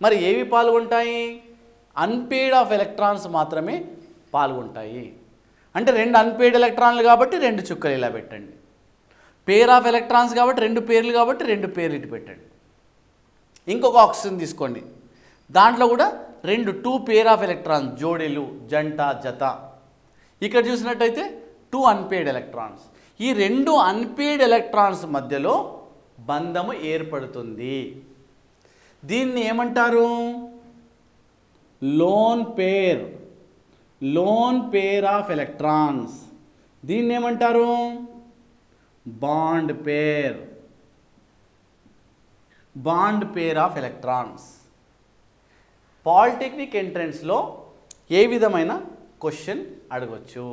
మరి ఏవి పాల్గొంటాయి? Unpaired of electrons మాత్రమే పాల్గొంటాయి. అంటే 2 unpaired ఎలక్ట్రాన్లు కాబట్టి 2 చుక్కలు ఇలా పెట్టండి. పేర్ ఆఫ్ ఎలక్ట్రాన్స్ కాబట్టి 2 పేర్లు కాబట్టి 2 పేర్లు ఇటు పెట్టండి. ఇంకొక ఆక్సిజన్ తీసుకోండి, దాంట్లో కూడా 2 పేర్ ఆఫ్ ఎలక్ట్రాన్స్, జోడీలు, జంట, జత. ఇక్కడ చూసినట్టయితే 2 అన్పేడ్ ఎలక్ట్రాన్స్. ఈ 2 అన్పేడ్ ఎలక్ట్రాన్స్ మధ్యలో బంధము ఏర్పడుతుంది. దీన్ని ఏమంటారు? Lone pair, lone pair of electrons. దీన్ని ఏమంటారు? Bond pair, bond pair of electrons. Polytechnic ఎంట్రన్స్లో ఏ విధమైన క్వశ్చన్ అడగొచ్చు?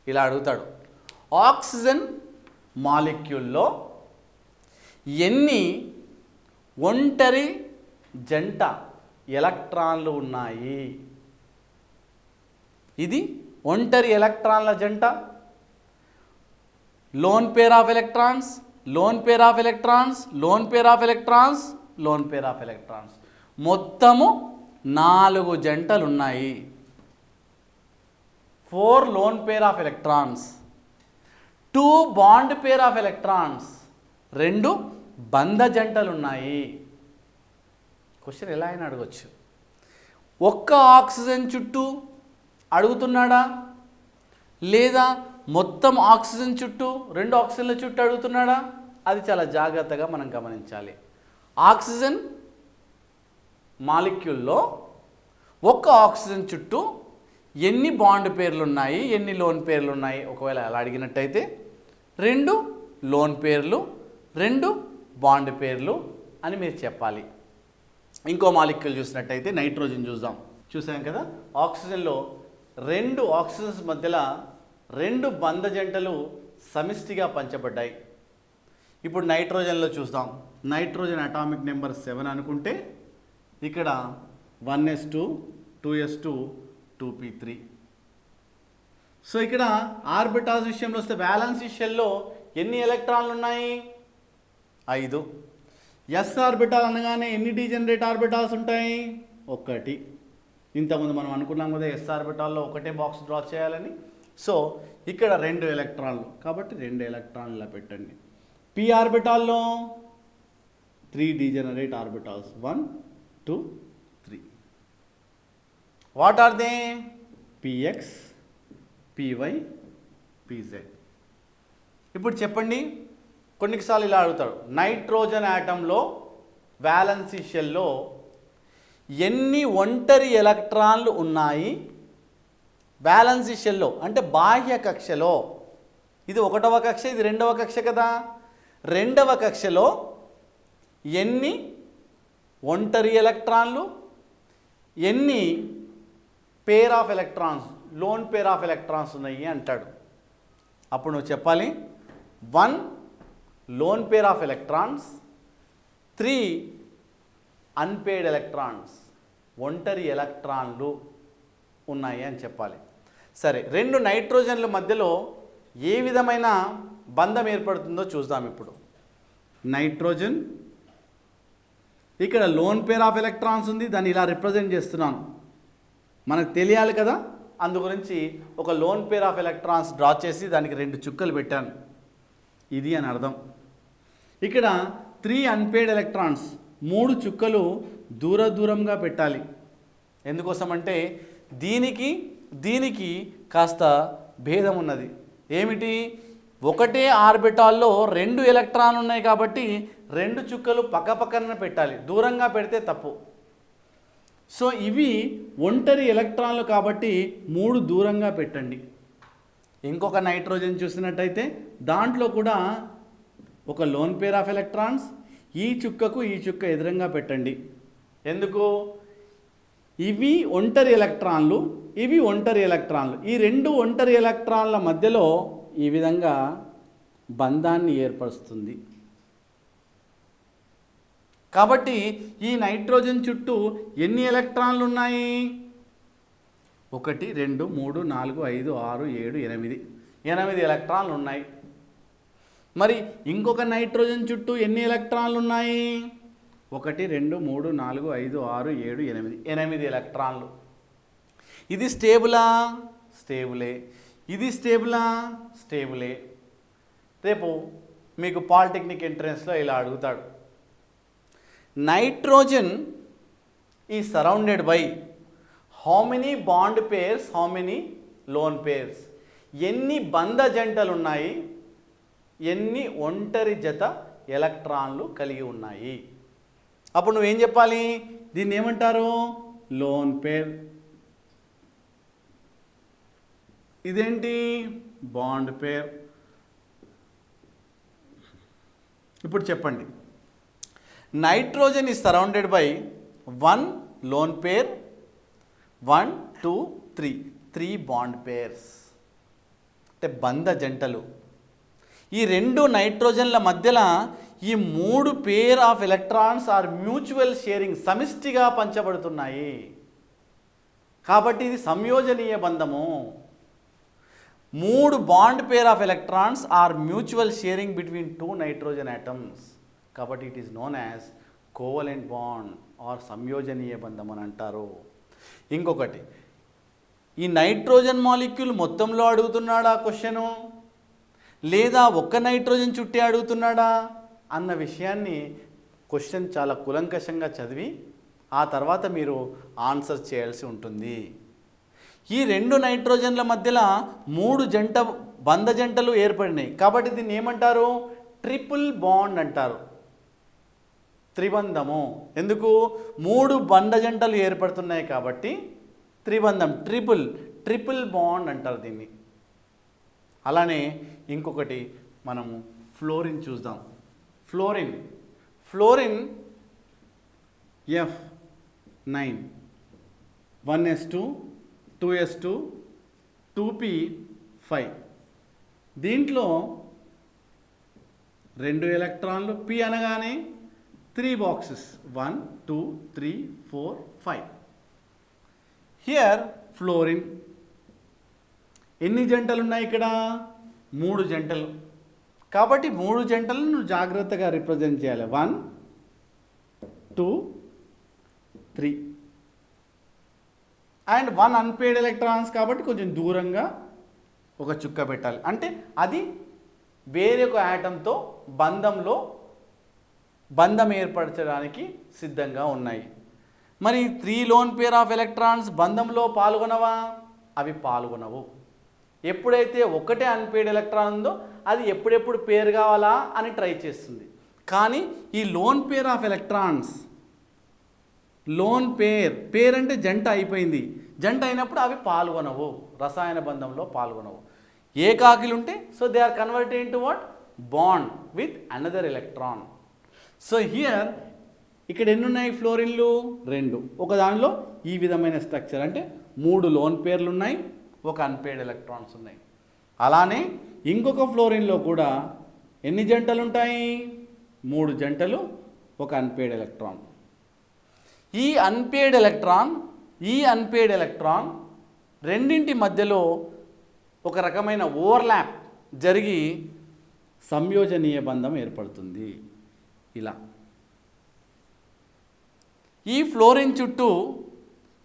ఇలా అడుగుతాడు, ఆక్సిజన్ మాలిక్యూల్లో ఎన్ని ఒంటరి జంట ఎలక్ట్రాన్లు ఉన్నాయి? ఇది ఒంటరి ఎలక్ట్రాన్ల జంట. Lone pair of electrons, lone pair of electrons, lone pair of electrons, lone pair of electrons. మొత్తము 4 జంటలు ఉన్నాయి. 4 lone pair of electrons, 2 bond pair of electrons, 2 బంధ జంటలు ఉన్నాయి. క్వశ్చన్ ఎలా అయినా అడగచ్చు. ఒక్క ఆక్సిజన్ చుట్టూ అడుగుతున్నాడా, లేదా మొత్తం ఆక్సిజన్ చుట్టూ 2 ఆక్సిజన్ల చుట్టూ అడుగుతున్నాడా? అది చాలా జాగ్రత్తగా మనం గమనించాలి. ఆక్సిజన్ మాలిక్యూల్లో ఒక్క ఆక్సిజన్ చుట్టూ ఎన్ని బాండ్ పేర్లు ఉన్నాయి, ఎన్ని లోన్ పేర్లు ఉన్నాయి? ఒకవేళ అలా అడిగినట్టయితే 2 లోన్ పేర్లు, 2 బాండ్ పేర్లు అని మీరు చెప్పాలి. ఇంకో మాలిక్యూల్ చూసినట్టయితే నైట్రోజన్ చూద్దాం. చూసాం కదా, ఆక్సిజన్లో 2 ఆక్సిజన్స్ మధ్యలో 2 బంధ జంటలు సమిష్టిగా పంచబడ్డాయి. ఇప్పుడు నైట్రోజన్లో చూద్దాం. నైట్రోజన్ అటామిక్ నెంబర్ 7 అనుకుంటే ఇక్కడ 1s2 2s2 2p3. సో ఇక్కడ ఆర్బిటాల్స్ విషయంలో వస్తే వ్యాలెన్స్ షెల్లో ఎన్ని ఎలక్ట్రాన్లు ఉన్నాయి? 5. ఎస్ ఆర్బిటాల్ అనగానే ఎన్ని డీజనరేట్ ఆర్బిటాల్స్ ఉంటాయి? 1. ఇంతకుముందు మనం అనుకున్నాం కదా ఎస్ ఆర్బిటాల్లో ఒకటే బాక్స్ డ్రా చేయాలని. సో ఇక్కడ 2 ఎలక్ట్రాన్లు కాబట్టి 2 ఎలక్ట్రాన్లు ఇలా పెట్టండి. పి ఆర్బిటాల్లో 3 degenerate orbitals, 1 2 3. What are they? px py pz. ఇప్పుడు చెప్పండి, కొన్నిసార్లు ఇలా అడుగుతాడు, నైట్రోజన్ ఆటంలో వ్యాలెన్సీ షెల్లో ఎన్ని ఒంటరి ఎలక్ట్రాన్లు ఉన్నాయి? వ్యాలెన్సీ షెల్లో అంటే బాహ్య కక్షలో. ఇది 1వ కక్ష, ఇది 2వ కక్ష కదా. 2వ కక్షలో ఎన్ని ఒంటరి ఎలక్ట్రాన్లు, ఎన్ని పేర్ of electrons, lone pair of electrons ఉన్నాయి అంటాడు. అప్పుడు నువ్వు చెప్పాలి 1 lone pair of electrons, 3 unpaired electrons, ఒంటరి ఎలక్ట్రాన్లు ఉన్నాయి అని చెప్పాలి. సరే, 2 నైట్రోజన్ల మధ్యలో ఏ విధమైన బంధం ఏర్పడుతుందో చూద్దాం. ఇప్పుడు నైట్రోజన్, ఇక్కడ లోన్ పేర్ ఆఫ్ ఎలక్ట్రాన్స్ ఉంది, దాన్ని ఇలా రిప్రజెంట్ చేస్తున్నాను, మనకు తెలియాలి కదా. అందు గురించి ఒక lone pair of electrons draw చేసి దానికి 2 చుక్కలు పెట్టాను, ఇది అని అర్థం. ఇక్కడ 3 అన్పేడ్ ఎలక్ట్రాన్స్, 3 చుక్కలు దూరంగా పెట్టాలి. ఎందుకోసం అంటే దీనికి కాస్త భేదం ఉన్నది. ఏమిటి? ఒకటే ఆర్బిటాల్లో 2 ఎలక్ట్రాన్లు ఉన్నాయి కాబట్టి 2 చుక్కలు పక్కపక్కన పెట్టాలి, దూరంగా పెడితే తప్పు. సో ఇవి ఒంటరి ఎలక్ట్రాన్లు కాబట్టి 3 దూరంగా పెట్టండి. ఇంకొక నైట్రోజన్ చూసినట్టయితే దాంట్లో కూడా ఒక లోన్ పేర్ ఆఫ్ ఎలక్ట్రాన్స్. ఈ చుక్కకు ఈ చుక్క ఎదురుగా పెట్టండి. ఎందుకు? ఇవి ఒంటరి ఎలక్ట్రాన్లు, ఇవి ఒంటరి ఎలక్ట్రాన్లు. ఈ రెండు ఒంటరి ఎలక్ట్రాన్ల మధ్యలో ఈ విధంగా బంధాన్ని ఏర్పరుస్తుంది. కాబట్టి ఈ నైట్రోజన్ చుట్టూ ఎన్ని ఎలక్ట్రాన్లు ఉన్నాయి? 1 2 3 4 5 6 7 8 8 ఎలక్ట్రాన్లు ఉన్నాయి. మరి ఇంకొక నైట్రోజన్ చుట్టూ ఎన్ని ఎలక్ట్రాన్లు ఉన్నాయి? 1 2 3 4 5 6 7 8 8 ఎలక్ట్రాన్లు. ఇది స్టేబులా? స్టేబులే. ఇది స్టేబులా? స్టేబులే. రేపు మీకు పాలిటెక్నిక్ ఎంట్రన్స్లో ఇలా అడుగుతాడు, నైట్రోజన్ ఈ surrounded by how many bond pairs, how many loan pairs? ఎన్ని బంధ జంటలు ఉన్నాయి, ఎన్ని ఒంటరి జత ఎలక్ట్రాన్లు కలిగి ఉన్నాయి? అప్పుడు నువ్వేం చెప్పాలి? దీన్ని ఏమంటారు? Lone pair. ఇదేంటి? Bond pair. ఇప్పుడు చెప్పండి, nitrogen is surrounded by 1 lone pair, 1 2 3 bond pairs, అంటే బంధ జంటలు. ఈ రెండు నైట్రోజన్ల మధ్యలో ఈ 3 pair of electrons are mutual sharing, సమిష్టిగా పంచబడుతున్నాయి. కాబట్టి ఇది సంయోజనీయ బంధము. 3 bond pair of electrons are mutual sharing between 2 nitrogen atoms. కాబట్టి it is known as covalent bond or సంయోజనీయ బంధం అని అంటారు. ఇంకొకటి, ఈ నైట్రోజన్ మాలిక్యూల్ మొత్తంలో అడుగుతున్నాడా క్వశ్చను, లేదా ఒక్క నైట్రోజన్ చుట్టే అడుగుతున్నాడా అన్న విషయాన్ని క్వశ్చన్ చాలా కులంకషంగా చదివి ఆ తర్వాత మీరు ఆన్సర్ చేయాల్సి ఉంటుంది. ఈ 2 నైట్రోజన్ల మధ్యలో 3 బంధ జంటలు ఏర్పడినాయి. కాబట్టి దీన్ని ఏమంటారు? ట్రిపుల్ బాండ్ అంటారు, త్రిబంధము. ఎందుకు? 3 బంధ జంటలు ఏర్పడుతున్నాయి కాబట్టి త్రిబంధం, ట్రిపుల్ బాండ్ అంటారు దీన్ని. అలానే ఇంకొకటి మనము ఫ్లోరిన్ చూద్దాం. Fluorine F9 1s2 2s2 2p5. దీంట్లో 2 ఎలక్ట్రాన్లు, p అనగానే 3 బాక్సెస్ 1 2 3 4 5. హియర్ ఫ్లోరిన్ ఎన్ని జంటలు ఉన్నాయి? ఇక్కడ 3 జంటలు. కాబట్టి 3 జంటలను నువ్వు జాగ్రత్తగా రిప్రజెంట్ చేయాలి. 1 2 3 అండ్ 1 అన్పేడ్ ఎలక్ట్రాన్స్ కాబట్టి కొంచెం దూరంగా ఒక చుక్క పెట్టాలి. అంటే అది వేరొక యాటంతో బంధం ఏర్పరచడానికి సిద్ధంగా ఉన్నాయి. మరి 3 లోన్ పేర్ ఆఫ్ ఎలక్ట్రాన్స్ బంధంలో పాల్గొనవా? అవి పాల్గొనవు. ఎప్పుడైతే ఒకటే అన్పేడ్ ఎలక్ట్రాన్ ఉందో అది ఎప్పుడెప్పుడు పేరు కావాలా అని ట్రై చేస్తుంది. కానీ ఈ lone pair of electrons, lone pair అంటే జంట అయిపోయింది. జంట అయినప్పుడు అవి పాల్గొనవు, రసాయన బంధంలో పాల్గొనవు. ఏకాకిలు ఉంటే so they are converted into what? Bond with another electron. So here ఇక్కడ ఎన్ని ఉన్నాయి ఫ్లోరిన్లు? 2. ఒక దానిలో ఈ విధమైన స్ట్రక్చర్, అంటే 3 లోన్ పేర్లు ఉన్నాయి, ఒక అన్పేడ్ ఎలక్ట్రాన్స్ ఉన్నాయి. అలానే ఇంకొక ఫ్లోరిన్లో కూడా ఎన్ని జంటలు ఉంటాయి? 3 జంటలు, ఒక అన్పేడ్ ఎలక్ట్రాన్. ఈ అన్పేడ్ ఎలక్ట్రాన్ రెండింటి మధ్యలో ఒక రకమైన ఓవర్లాప్ జరిగి సంయోజనీయ బంధం ఏర్పడుతుంది. ఇలా ఈ ఫ్లోరిన్ చుట్టూ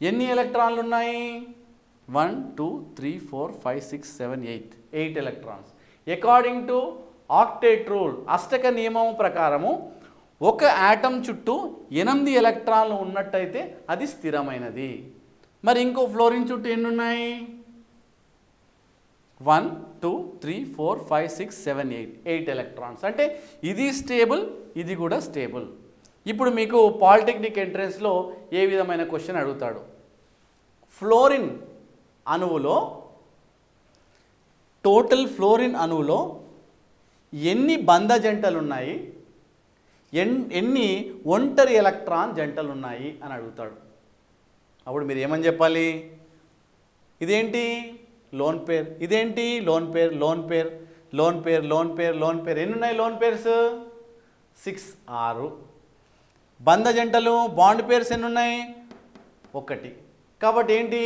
ఎన్ని ఎలక్ట్రాన్లు ఉన్నాయి? 1 2 3 4 5 6 7 8 electrons. According to octet rule, అష్టక నియమం ప్రకారము ఒక యాటమ్ చుట్టూ 8 ఎలక్ట్రాన్లు ఉన్నట్టయితే అది స్థిరమైనది. మరి ఇంకో ఫ్లోరిన్ చుట్టూ ఎన్ని ఉన్నాయి? 1 2 3 4 5 6 7 8 ఎలక్ట్రాన్స్. అంటే ఇది స్టేబుల్, ఇది కూడా స్టేబుల్. ఇప్పుడు మీకు పాలిటెక్నిక్ ఎంట్రన్స్లో ఏ విధమైన క్వశ్చన్ అడుగుతాడు? ఫ్లోరిన్ అణువులో టోటల్ ఫ్లోరిన్ అణువులో ఎన్ని బంధ జంటలు ఉన్నాయి, ఎన్ని ఒంటరి ఎలక్ట్రాన్ జంటలు ఉన్నాయి అని అడుగుతాడు. అప్పుడు మీరు ఏమని చెప్పాలి? ఇదేంటి లోన్ పేర్, ఇదేంటి lone pair, lone pair, lone pair, lone pair, lone pair. ఎన్ని ఉన్నాయి లోన్ పేర్స్? 6. బంధ జంటలు బాండ్ పేర్స్ ఎన్ని ఉన్నాయి? 1. కాబట్టి ఏంటి,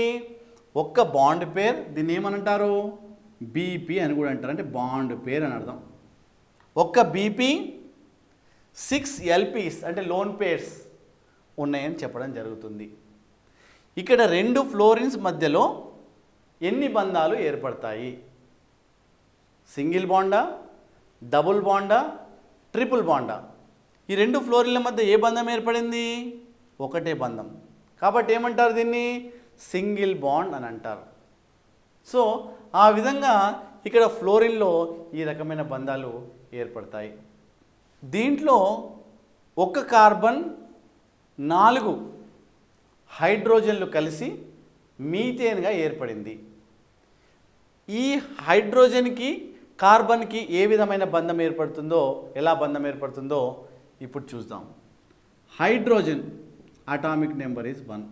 ఒక్క బాండ్ పేర్, దీన్ని ఏమనంటారు? బీపీ అని కూడా అంటారు, అంటే బాండ్ పేర్ అని అర్థం. ఒక్క బీపీ 6 ఎల్పీస్ అంటే లోన్ పేర్స్ ఉన్నాయని చెప్పడం జరుగుతుంది. ఇక్కడ 2 ఫ్లోరిన్స్ మధ్యలో ఎన్ని బంధాలు ఏర్పడతాయి? సింగిల్ బాండా, డబుల్ బాండా, ట్రిపుల్ బాండా? ఈ 2 ఫ్లోరిన్ల మధ్య ఏ బంధం ఏర్పడింది? ఒకటే బంధం. కాబట్టి ఏమంటారు దీన్ని? సింగిల్ బాండ్ అని అంటారు. సో ఆ విధంగా ఇక్కడ ఫ్లోరిన్లో ఈ రకమైన బంధాలు ఏర్పడతాయి. దీంట్లో ఒక కార్బన్ 4 హైడ్రోజన్లు కలిసి మీథేన్గా ఏర్పడింది. ఈ హైడ్రోజన్కి కార్బన్కి ఏ విధమైన బంధం ఏర్పడుతుందో, ఎలా బంధం ఏర్పడుతుందో ఇప్పుడు చూద్దాం. Hydrogen atomic number is 1.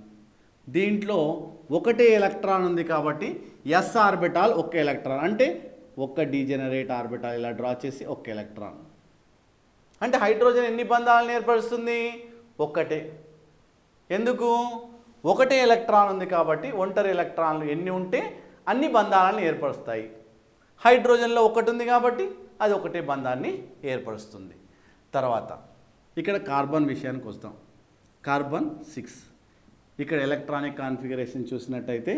దీంట్లో ఒకటే ఎలక్ట్రాన్ ఉంది కాబట్టి ఎస్ ఆర్బిటాల్ ఒక్క ఎలక్ట్రాన్, అంటే ఒక్క డీజెనరేట్ ఆర్బిటాల్ ఇలా డ్రా చేసి ఒక్క ఎలక్ట్రాన్. అంటే హైడ్రోజన్ ఎన్ని బంధాలను ఏర్పరుస్తుంది? ఒక్కటే. ఎందుకు? ఒకటే ఎలక్ట్రాన్ ఉంది కాబట్టి ఒంటరి ఎలక్ట్రాన్లు ఎన్ని ఉంటే అన్ని బంధాలను ఏర్పరుస్తాయి. హైడ్రోజన్లో ఒకటి ఉంది కాబట్టి అది ఒకటే బంధాన్ని ఏర్పరుస్తుంది. తర్వాత ఇక్కడ కార్బన్ విషయానికి వస్తాం. కార్బన్ 6. ఇక్కడ ఎలక్ట్రానిక్ కాన్ఫిగరేషన్ చూసినట్టయితే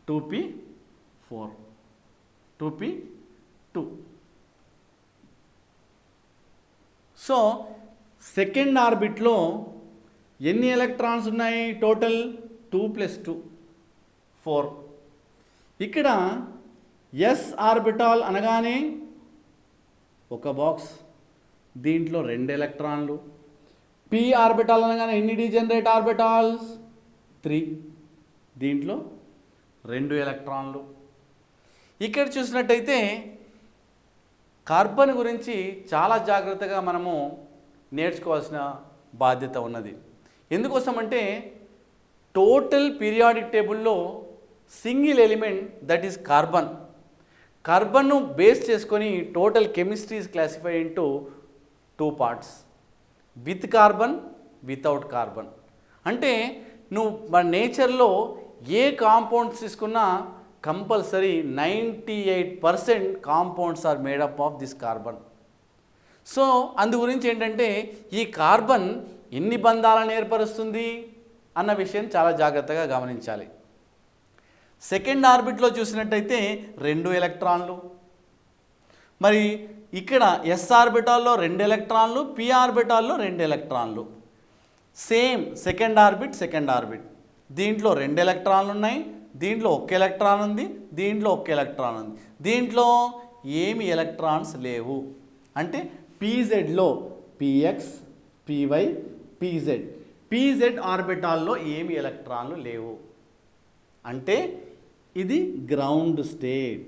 2p4, 2p2. సో సెకండ్ ఆర్బిట్లో ఎన్ని ఎలక్ట్రాన్స్ ఉన్నాయి? టోటల్ 2 + 2 4. ఇక్కడ ఎస్ ఆర్బిటాల్ అనగానే ఒక బాక్స్, దీంట్లో 2 ఎలక్ట్రాన్లు. పి ఆర్బిటాల్ అనగానే ఎన్ని డీజనరేట్ ఆర్బిటాల్స్? 3. దీంట్లో 2 ఎలక్ట్రాన్లు. ఇక్కడ చూసినట్టయితే కార్బన్ గురించి చాలా జాగ్రత్తగా మనము నేర్చుకోవాల్సిన బాధ్యత ఉన్నది. ఎందుకోసమంటే టోటల్ పీరియాడిక్ టేబుల్లో single element that is carbon. కార్బన్ను బేస్ చేసుకొని total chemistry is classified into 2 parts, with carbon, without carbon. అంటే నువ్వు మన నేచర్లో ఏ కాంపౌండ్స్ తీసుకున్నా compulsory 98% compounds are made up of this carbon. So అందు గురించి ఏంటంటే ఈ కార్బన్ ఎన్ని బంధాలను ఏర్పరుస్తుంది అన్న విషయం చాలా జాగ్రత్తగా గమనించాలి. సెకండ్ ఆర్బిట్లో చూసినట్టయితే 2 ఎలక్ట్రాన్లు. మరి ఇక్కడ ఎస్ ఆర్బిటాల్లో 2 ఎలక్ట్రాన్లు, పి ఆర్బిటాల్లో 2 ఎలక్ట్రాన్లు. Same second orbit. దీంట్లో 2 ఎలక్ట్రాన్లు ఉన్నాయి, దీంట్లో 1 ఎలక్ట్రాన్ ఉంది, దీంట్లో 1 ఎలక్ట్రాన్ ఉంది. దీంట్లో ఏమి ఎలక్ట్రాన్స్ లేవు. అంటే పీజెడ్లో పిఎక్స్, పివై, పీజెడ్, పీజెడ్ ఆర్బిటాల్లో ఏమి ఎలక్ట్రాన్లు లేవు. అంటే ఇది గ్రౌండ్ స్టేట్.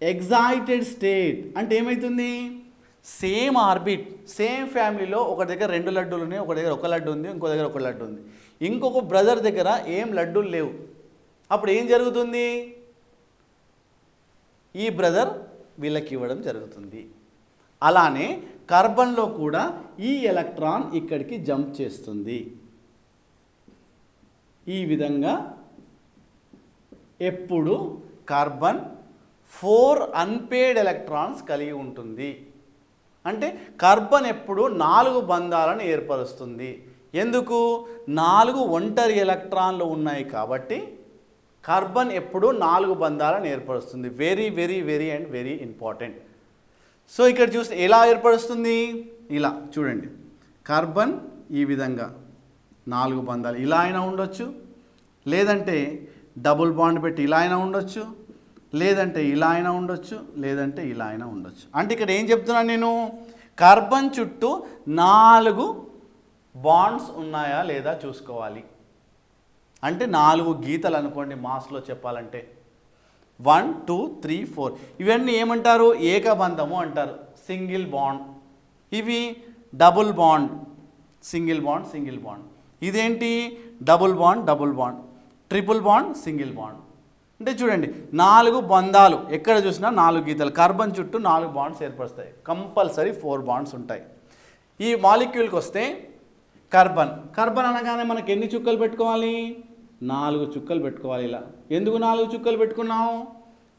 ఎగ్జైటెడ్ స్టేట్ అంటే ఏమవుతుంది? సేమ్ ఆర్బిట్, సేమ్ ఫ్యామిలీలో ఒక దగ్గర 2 లడ్డూలు ఉన్నాయి, ఒక దగ్గర 1 లడ్డు ఉంది, ఇంకో దగ్గర 1 లడ్డు ఉంది, ఇంకొక బ్రదర్ దగ్గర ఏం లడ్డూలు లేవు. అప్పుడు ఏం జరుగుతుంది? ఈ బ్రదర్ వీళ్ళకి ఇవ్వడం జరుగుతుంది. అలానే కార్బన్లో కూడా ఈ ఎలక్ట్రాన్ ఇక్కడికి జంప్ చేస్తుంది. ఈ విధంగా ఎప్పుడు కార్బన్ 4 అన్పేర్డ్ ఎలక్ట్రాన్స్ కలిగి ఉంటుంది. అంటే కార్బన్ ఎప్పుడు 4 బంధాలను ఏర్పరుస్తుంది. ఎందుకు? 4 ఒంటరి ఎలక్ట్రాన్లు ఉన్నాయి కాబట్టి కార్బన్ ఎప్పుడు 4 బంధాలను ఏర్పరుస్తుంది. Very very very and very important. So ఇక్కడ చూస్తే ఎలా ఏర్పరుస్తుంది? ఇలా చూడండి, కార్బన్ ఈ విధంగా 4 బంధాలు ఇలా అయినా ఉండొచ్చు, లేదంటే డబుల్ బాండ్ పెట్టి ఇలా అయినా ఉండొచ్చు, లేదంటే ఇలా అయినా ఉండొచ్చు, లేదంటే ఇలా అయినా ఉండొచ్చు. అంటే ఇక్కడ ఏం చెప్తున్నాను నేను? కార్బన్ చుట్టూ 4 బాండ్స్ ఉన్నాయా లేదా చూసుకోవాలి. అంటే 4 గీతలు అనుకోండి, మాస్లో చెప్పాలంటే 1 2 3 4 ఇవన్నీ ఏమంటారు? ఏకబంధము అంటారు, సింగిల్ బాండ్. ఇవి double bond, single bond single bond. ఇదేంటి? Double bond double bond, triple bond single bond. అంటే చూడండి 4 బంధాలు ఎక్కడ చూసినా 4 గీతలు. కార్బన్ చుట్టూ 4 బాండ్స్ ఏర్పరుస్తాయి, కంపల్సరీ 4 బాండ్స్ ఉంటాయి. ఈ మాలిక్యూల్కి వస్తే కార్బన్. కార్బన్ అనగానే మనకి ఎన్ని చుక్కలు పెట్టుకోవాలి? 4 చుక్కలు పెట్టుకోవాలి. ఇలా ఎందుకు 4 చుక్కలు పెట్టుకున్నాము?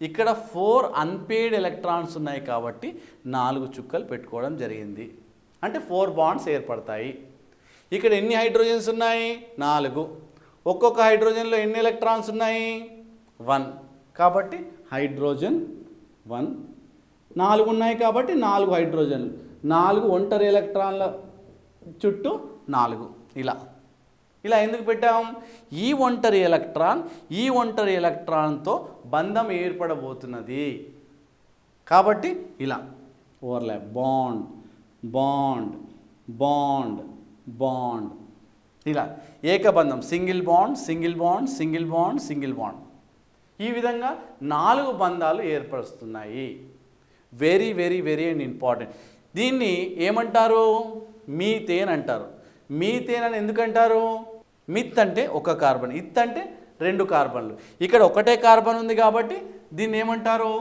ఇక్కడ 4 అన్పెయిడ్ ఎలక్ట్రాన్స్ ఉన్నాయి కాబట్టి 4 చుక్కలు పెట్టుకోవడం జరిగింది. అంటే 4 బాండ్స్ ఏర్పడతాయి. ఇక్కడ ఎన్ని హైడ్రోజన్స్ ఉన్నాయి? 4. ఒక్కొక్క హైడ్రోజన్లో ఎన్ని ఎలక్ట్రాన్స్ ఉన్నాయి? 1. కాబట్టి హైడ్రోజన్ 1. 4 ఉన్నాయి కాబట్టి 4 హైడ్రోజన్లు. 4 ఒంటరి ఎలక్ట్రాన్ల చుట్టూ 4. ఇలా ఎందుకు పెట్టాం? ఈ ఒంటరి ఎలక్ట్రాన్తో బంధం ఏర్పడబోతున్నది కాబట్టి ఇలా overlap, bond bond bond bond, ఇలా ఏకబంధం, single bond single bond single bond single bond. ఈ విధంగా 4 బంధాలు ఏర్పరుస్తున్నాయి. Very very very and important. దీన్ని ఏమంటారు? మీథేన్ అంటారు. మీథేన్ అని ఎందుకంటారు? మిత్ అంటే ఒక కార్బన్, ఇత్ అంటే 2 కార్బన్లు. ఇక్కడ ఒకటే కార్బన్ ఉంది కాబట్టి దీన్ని ఏమంటారు?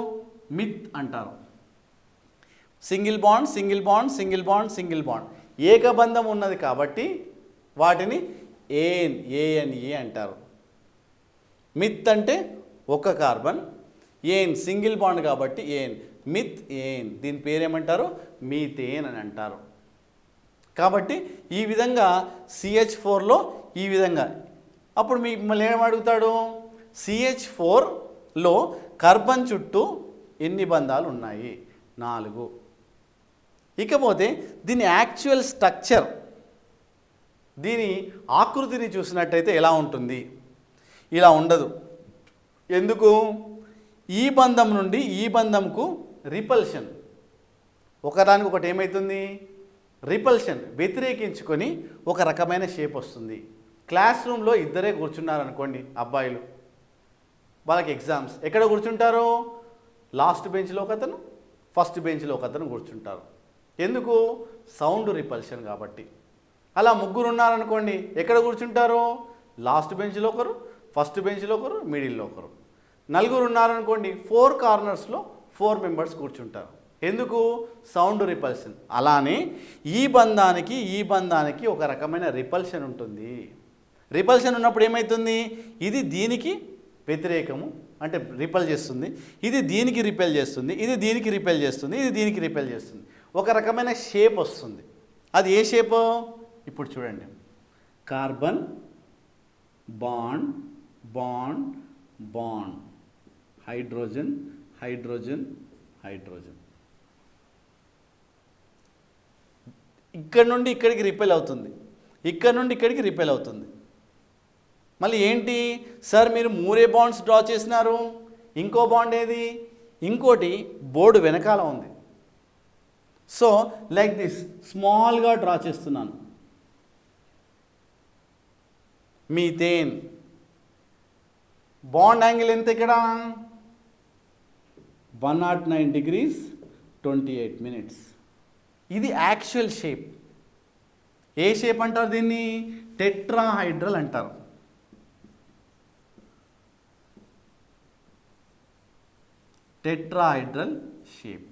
మిత్ అంటారు. Single bond single bond single bond single bond, ఏకబంధం ఉన్నది కాబట్టి వాటిని ఏఎన్ఏ అంటారు. మిత్ అంటే ఒక కార్బన్, ఏన్ సింగిల్ బాండ్ కాబట్టి ఏన్, మిత్ ఏన్. దీని పేరేమంటారు? మీథేన్ అని అంటారు. కాబట్టి ఈ విధంగా CH4లో ఈ విధంగా. అప్పుడు మిమ్మల్ని ఏమడుగుతాడు? CH4లో కార్బన్ చుట్టూ ఎన్ని బంధాలు ఉన్నాయి? 4. ఇకపోతే దీని యాక్చువల్ స్ట్రక్చర్, దీని ఆకృతిని చూసినట్టయితే ఎలా ఉంటుంది? ఇలా ఉండదు. ఎందుకు? ఈ బంధం నుండి ఈ బంధంకు రిపల్షన్, ఒకదానికి ఒకటి ఏమవుతుంది? రిపల్షన్, వ్యతిరేకించుకొని ఒక రకమైన షేప్ వస్తుంది. క్లాస్ రూమ్లో ఇద్దరే కూర్చున్నారనుకోండి అబ్బాయిలు, వాళ్ళకి ఎగ్జామ్స్ ఎక్కడ కూర్చుంటారు? లాస్ట్ బెంచ్లో ఒక అతను, ఫస్ట్ బెంచ్లో ఒక అతను కూర్చుంటారు. ఎందుకు? సౌండ్ రిపల్షన్ కాబట్టి. అలా 3 ఉన్నారనుకోండి, ఎక్కడ కూర్చుంటారు? లాస్ట్ బెంచ్లో ఒకరు, ఫస్ట్ బెంచ్లో ఒకరు, మిడిల్లో ఒకరు. 4 ఉన్నారనుకోండి, 4 కార్నర్స్లో 4 మెంబర్స్ కూర్చుంటారు. ఎందుకు? Sound repulsion. అలానే ఈ బంధానికి ఒక రకమైన రిపల్షన్ ఉంటుంది. రిపల్షన్ ఉన్నప్పుడు ఏమవుతుంది? ఇది దీనికి వ్యతిరేకము, అంటే రిపెల్ చేస్తుంది. ఇది దీనికి రిపెల్ చేస్తుంది, ఇది దీనికి రిపెల్ చేస్తుంది, ఇది దీనికి రిపెల్ చేస్తుంది. ఒక రకమైన షేప్ వస్తుంది. అది ఏ షేప్? ఇప్పుడు చూడండి, carbon bond bond bond, hydrogen hydrogen hydrogen. ఇక్కడ నుండి ఇక్కడికి రిపెల్ అవుతుంది, ఇక్కడ నుండి ఇక్కడికి రిపెల్ అవుతుంది. మళ్ళీ ఏంటి సార్ మీరు 3 బాండ్స్ డ్రా చేసినారు, ఇంకో బాండ్ ఏది? ఇంకోటి బోర్డు వెనకాల ఉంది. సో లైక్ దిస్ స్మాల్గా డ్రా చేస్తున్నాను. మీథేన్ బాండ్ యాంగిల్ ఎంత ఇక్కడ? 109 degrees 28 minutes. ఇది యాక్చువల్ షేప్. ఏ షేప్ అంటారు దీన్ని? టెట్రాహైడ్రల్ అంటారు. Tetrahedral shape.